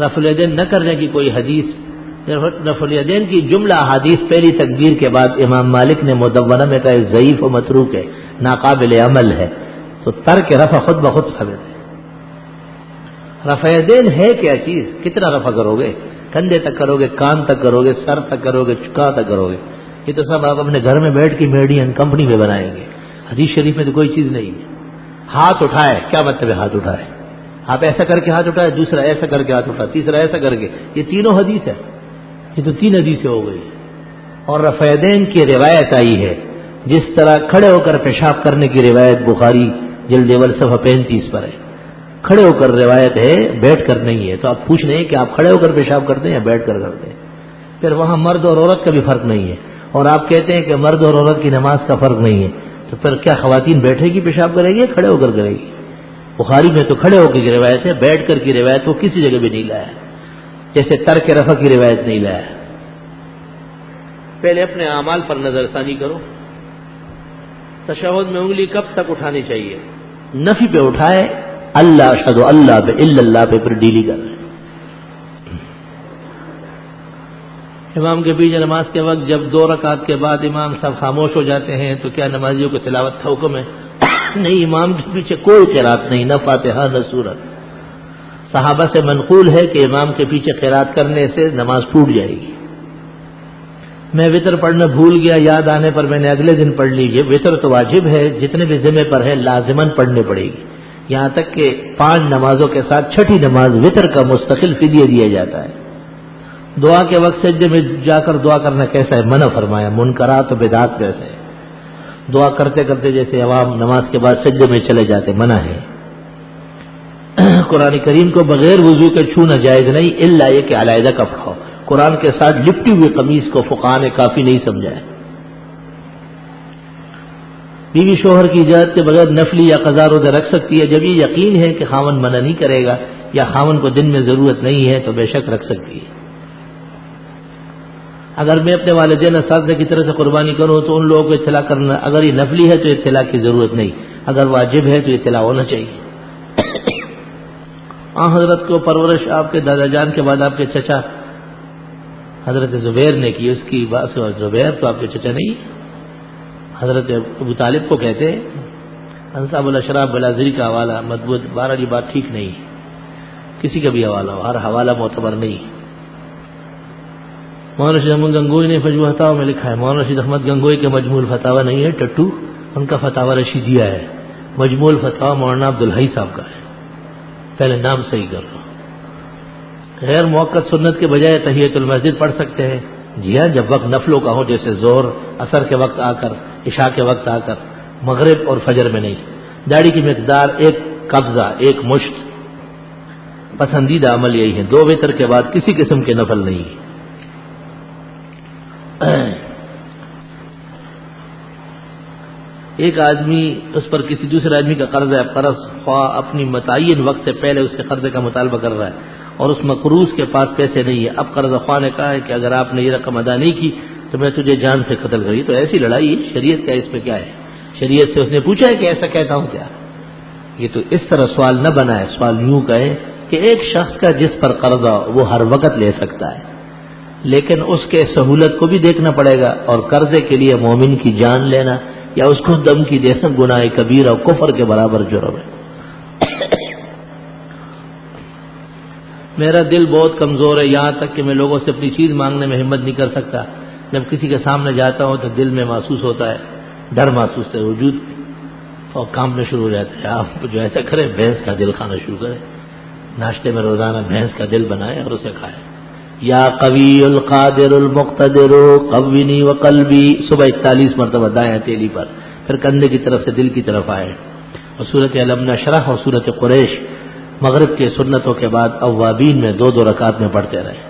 رفع الیدین نہ کرنے کی کوئی حدیث، رفع الیدین کی جملہ احادیث پہلی تکبیر کے بعد امام مالک نے مدونہ میں کہا ضعیف و متروک ہے، ناقابل عمل ہے، تو ترک رفع خود بخود ثابت ہے۔ رفع الیدین ہے کیا چیز؟ کتنا رفع کرو گے؟ کندھے تک کرو گے، کان تک کرو گے، سر تک کرو گے، چکا تک کرو گے؟ یہ تو سب آپ اپنے گھر میں بیٹھ کے میڈین کمپنی میں بنائیں گے، حدیث شریف میں تو کوئی چیز نہیں ہے۔ ہاتھ اٹھائے، کیا مطلب ہے ہاتھ اٹھائے؟ آپ ایسا کر کے ہاتھ اٹھائے، دوسرا ایسا کر کے ہاتھ اٹھا، تیسرا ایسا کر کے، یہ تینوں حدیث ہے، یہ تو 3 حدیثیں ہو گئی۔ اور رفع یدین کی روایت آئی ہے، جس طرح کھڑے ہو کر پیشاب کرنے کی روایت بخاری جلد اول صفحہ 35 پر ہے، کھڑے ہو کر روایت ہے، بیٹھ کر نہیں ہے۔ تو آپ پوچھ رہے ہیں کہ آپ کھڑے ہو کر پیشاب کرتے ہیں یا بیٹھ کر کرتے ہیں؟ پھر وہاں مرد اور عورت کا بھی فرق نہیں ہے، اور آپ کہتے ہیں کہ مرد اور عورت کی نماز کا فرق نہیں ہے، تو پھر کیا خواتین بیٹھے گی پیشاب کرے گی یا کھڑے ہو کر کرے گی؟ بخاری میں تو کھڑے ہو کے کی روایت ہے، بیٹھ کر کی روایت وہ کسی جگہ بھی نہیں لایا، جیسے ترک رفع کی روایت نہیں لایا۔ پہلے اپنے اعمال پر نظر ثانی کرو۔ تشہد میں انگلی کب تک اٹھانی چاہیے؟ نفی پہ اٹھائے، اللہ اشہد اللہ پہ، الا اللہ پہ، پھر ڈیلی کر رہے ہیں۔ امام کے پیچھے نماز کے وقت جب 2 رکعت کے بعد امام صاحب خاموش ہو جاتے ہیں تو کیا نمازیوں کو تلاوت کا حکم ہے؟ نہیں، امام کے پیچھے کوئی قرات نہیں، نہ فاتحہ نہ سورت۔ صحابہ سے منقول ہے کہ امام کے پیچھے قرات کرنے سے نماز ٹوٹ جائے گی۔ میں وتر پڑھنا بھول گیا، یاد آنے پر میں نے اگلے دن پڑھ لی۔ یہ وتر تو واجب ہے، جتنے بھی ذمہ پر ہے لازماً پڑھنی پڑے گی، یہاں تک کہ 5 نمازوں کے ساتھ 6ٹھی نماز وتر کا مستقل فدیہ دیا جاتا ہے۔ دعا کے وقت سجدے میں جا کر دعا کرنا کیسا ہے؟ منع فرمایا، منکرات و بدعات جیسے ہے۔ دعا کرتے کرتے جیسے عوام نماز کے بعد سجدے میں چلے جاتے، منع ہے۔ قرآن کریم کو بغیر وضو کے چھونا جائز نہیں، الا یہ کہ علیحدہ کا پڑھو۔ قرآن کے ساتھ لپٹی ہوئی قمیص کو فقہاء نے کافی نہیں سمجھا ہے۔ بیوی شوہر کی اجازت کے بغیر نفلی یا قضا روزہ رکھ سکتی ہے جب یہ یقین ہے کہ خاوند منع نہیں کرے گا یا خاوند کو دن میں ضرورت نہیں ہے تو بے شک رکھ سکتی ہے۔ اگر میں اپنے والدین اساتذہ کی طرف سے قربانی کروں تو ان لوگوں کو اطلاع کرنا، اگر یہ نفلی ہے تو اطلاع کی ضرورت نہیں، اگر واجب ہے تو اطلاع ہونا چاہیے۔ حضرت کو پرورش آپ کے دادا جان کے بعد آپ کے چچا حضرت زبیر نے کی، اس کی بات سے زبیر تو آپ کے چچا نہیں، حضرت ابو طالب کو کہتے ہیں۔ انصاب الاشراف بلازری کا حوالہ مضبوط، 12 یہ بات ٹھیک نہیں، کسی کا بھی حوالہ ہو، ہر حوالہ معتبر نہیں۔ مولانا رشید احمد گنگوئی نے مجموع فتاوی میں لکھا ہے، مولانا رشید احمد گنگوئی کے مجموع الفتاوی نہیں ہے ٹٹو، ان کا فتاوی رشیدیہ ہے، مجموع الفتاوی مولانا عبدالحی صاحب کا ہے، پہلے نام صحیح کر لو۔ غیر موقت سنت کے بجائے تحیۃ المسجد پڑھ سکتے ہیں؟ جی ہاں، جب وقت نفلوں کا ہو، جیسے ظہر عصر کے وقت آ کر، عشاء کے وقت آ کر، مغرب اور فجر میں نہیں۔ داڑھی کی مقدار 1 قبضہ، 1 مشت، پسندیدہ عمل یہی ہے۔ 2 وتر کے بعد کسی قسم کے نفل نہیں۔ ایک آدمی اس پر کسی دوسرے آدمی کا قرض ہے، قرض خواہ اپنی متعین وقت سے پہلے اس سے قرضے کا مطالبہ کر رہا ہے اور اس مقروض کے پاس پیسے نہیں ہے۔ اب قرض خواہ نے کہا ہے کہ اگر آپ نے یہ رقم ادا نہیں کی تو میں تجھے جان سے قتل کری، تو ایسی لڑائی ہے، شریعت کا اس پہ کیا ہے؟ شریعت سے اس نے پوچھا ہے کہ ایسا کہتا ہوں کیا؟ یہ تو اس طرح سوال نہ بنائے، سوال یوں کہے کہ ایک شخص کا جس پر قرضہ وہ ہر وقت لے سکتا ہے، لیکن اس کے سہولت کو بھی دیکھنا پڑے گا، اور قرضے کے لیے مومن کی جان لینا یا اس کو دھمکی دینا گناہ کبیرہ اور کفر کے برابر جرم ہے۔ میرا دل بہت کمزور ہے، یہاں تک کہ میں لوگوں سے اپنی چیز مانگنے میں ہمت نہیں کر سکتا۔ جب کسی کے سامنے جاتا ہوں تو دل میں محسوس ہوتا ہے، ڈر محسوس ہے، وجود اور کام میں شروع ہو جاتا ہے۔ آپ جو ایسا کریں، بھینس کا دل کھانا شروع کریں، ناشتے میں روزانہ بھینس کا دل بنائیں اور اسے کھائیں۔ یا قوی القادر المقتدر قوینی وقلبی، صبح 41 مرتبہ دائیں ہتھیلی پر، پھر کندھے کی طرف سے دل کی طرف آئے، اور سورۃ الم نشرح اور سورۃ قریش مغرب کے سنتوں کے بعد اوابین میں 2 رکعت میں پڑھتے رہے۔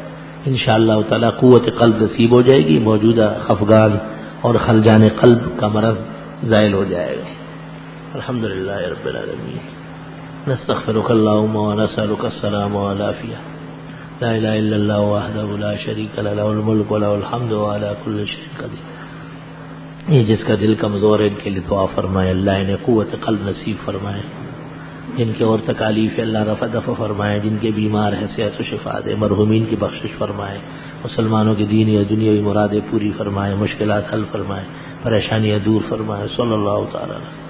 انشاءاللہ تعالی قوت قلب نصیب ہو جائے گی، موجودہ خفگان اور خلجان قلب کا مرض زائل ہو جائے گا۔ الحمدللہ رب العالمین۔ نستغفرك اللهم ونسألك السلام والعافية لا إله إلا الله وحده لا شريك له له الملك وله الحمد وعلى كل شيء قدير. یہ جس کا دل کمزور ہے ان کے لیے دعا فرمائے، اللہ انہیں قوت قلب نصیب فرمائے. جن کے اور تکالیف ہے اللہ رفع دفع فرمائے، جن کے بیمار ہے صحت و شفا دے، مرحومین کی بخشش فرمائے، مسلمانوں کی دینی اور دنیاوی مرادیں پوری فرمائے، مشکلات حل فرمائے، پریشانیاں دور فرمائے. صلی اللہ تعالی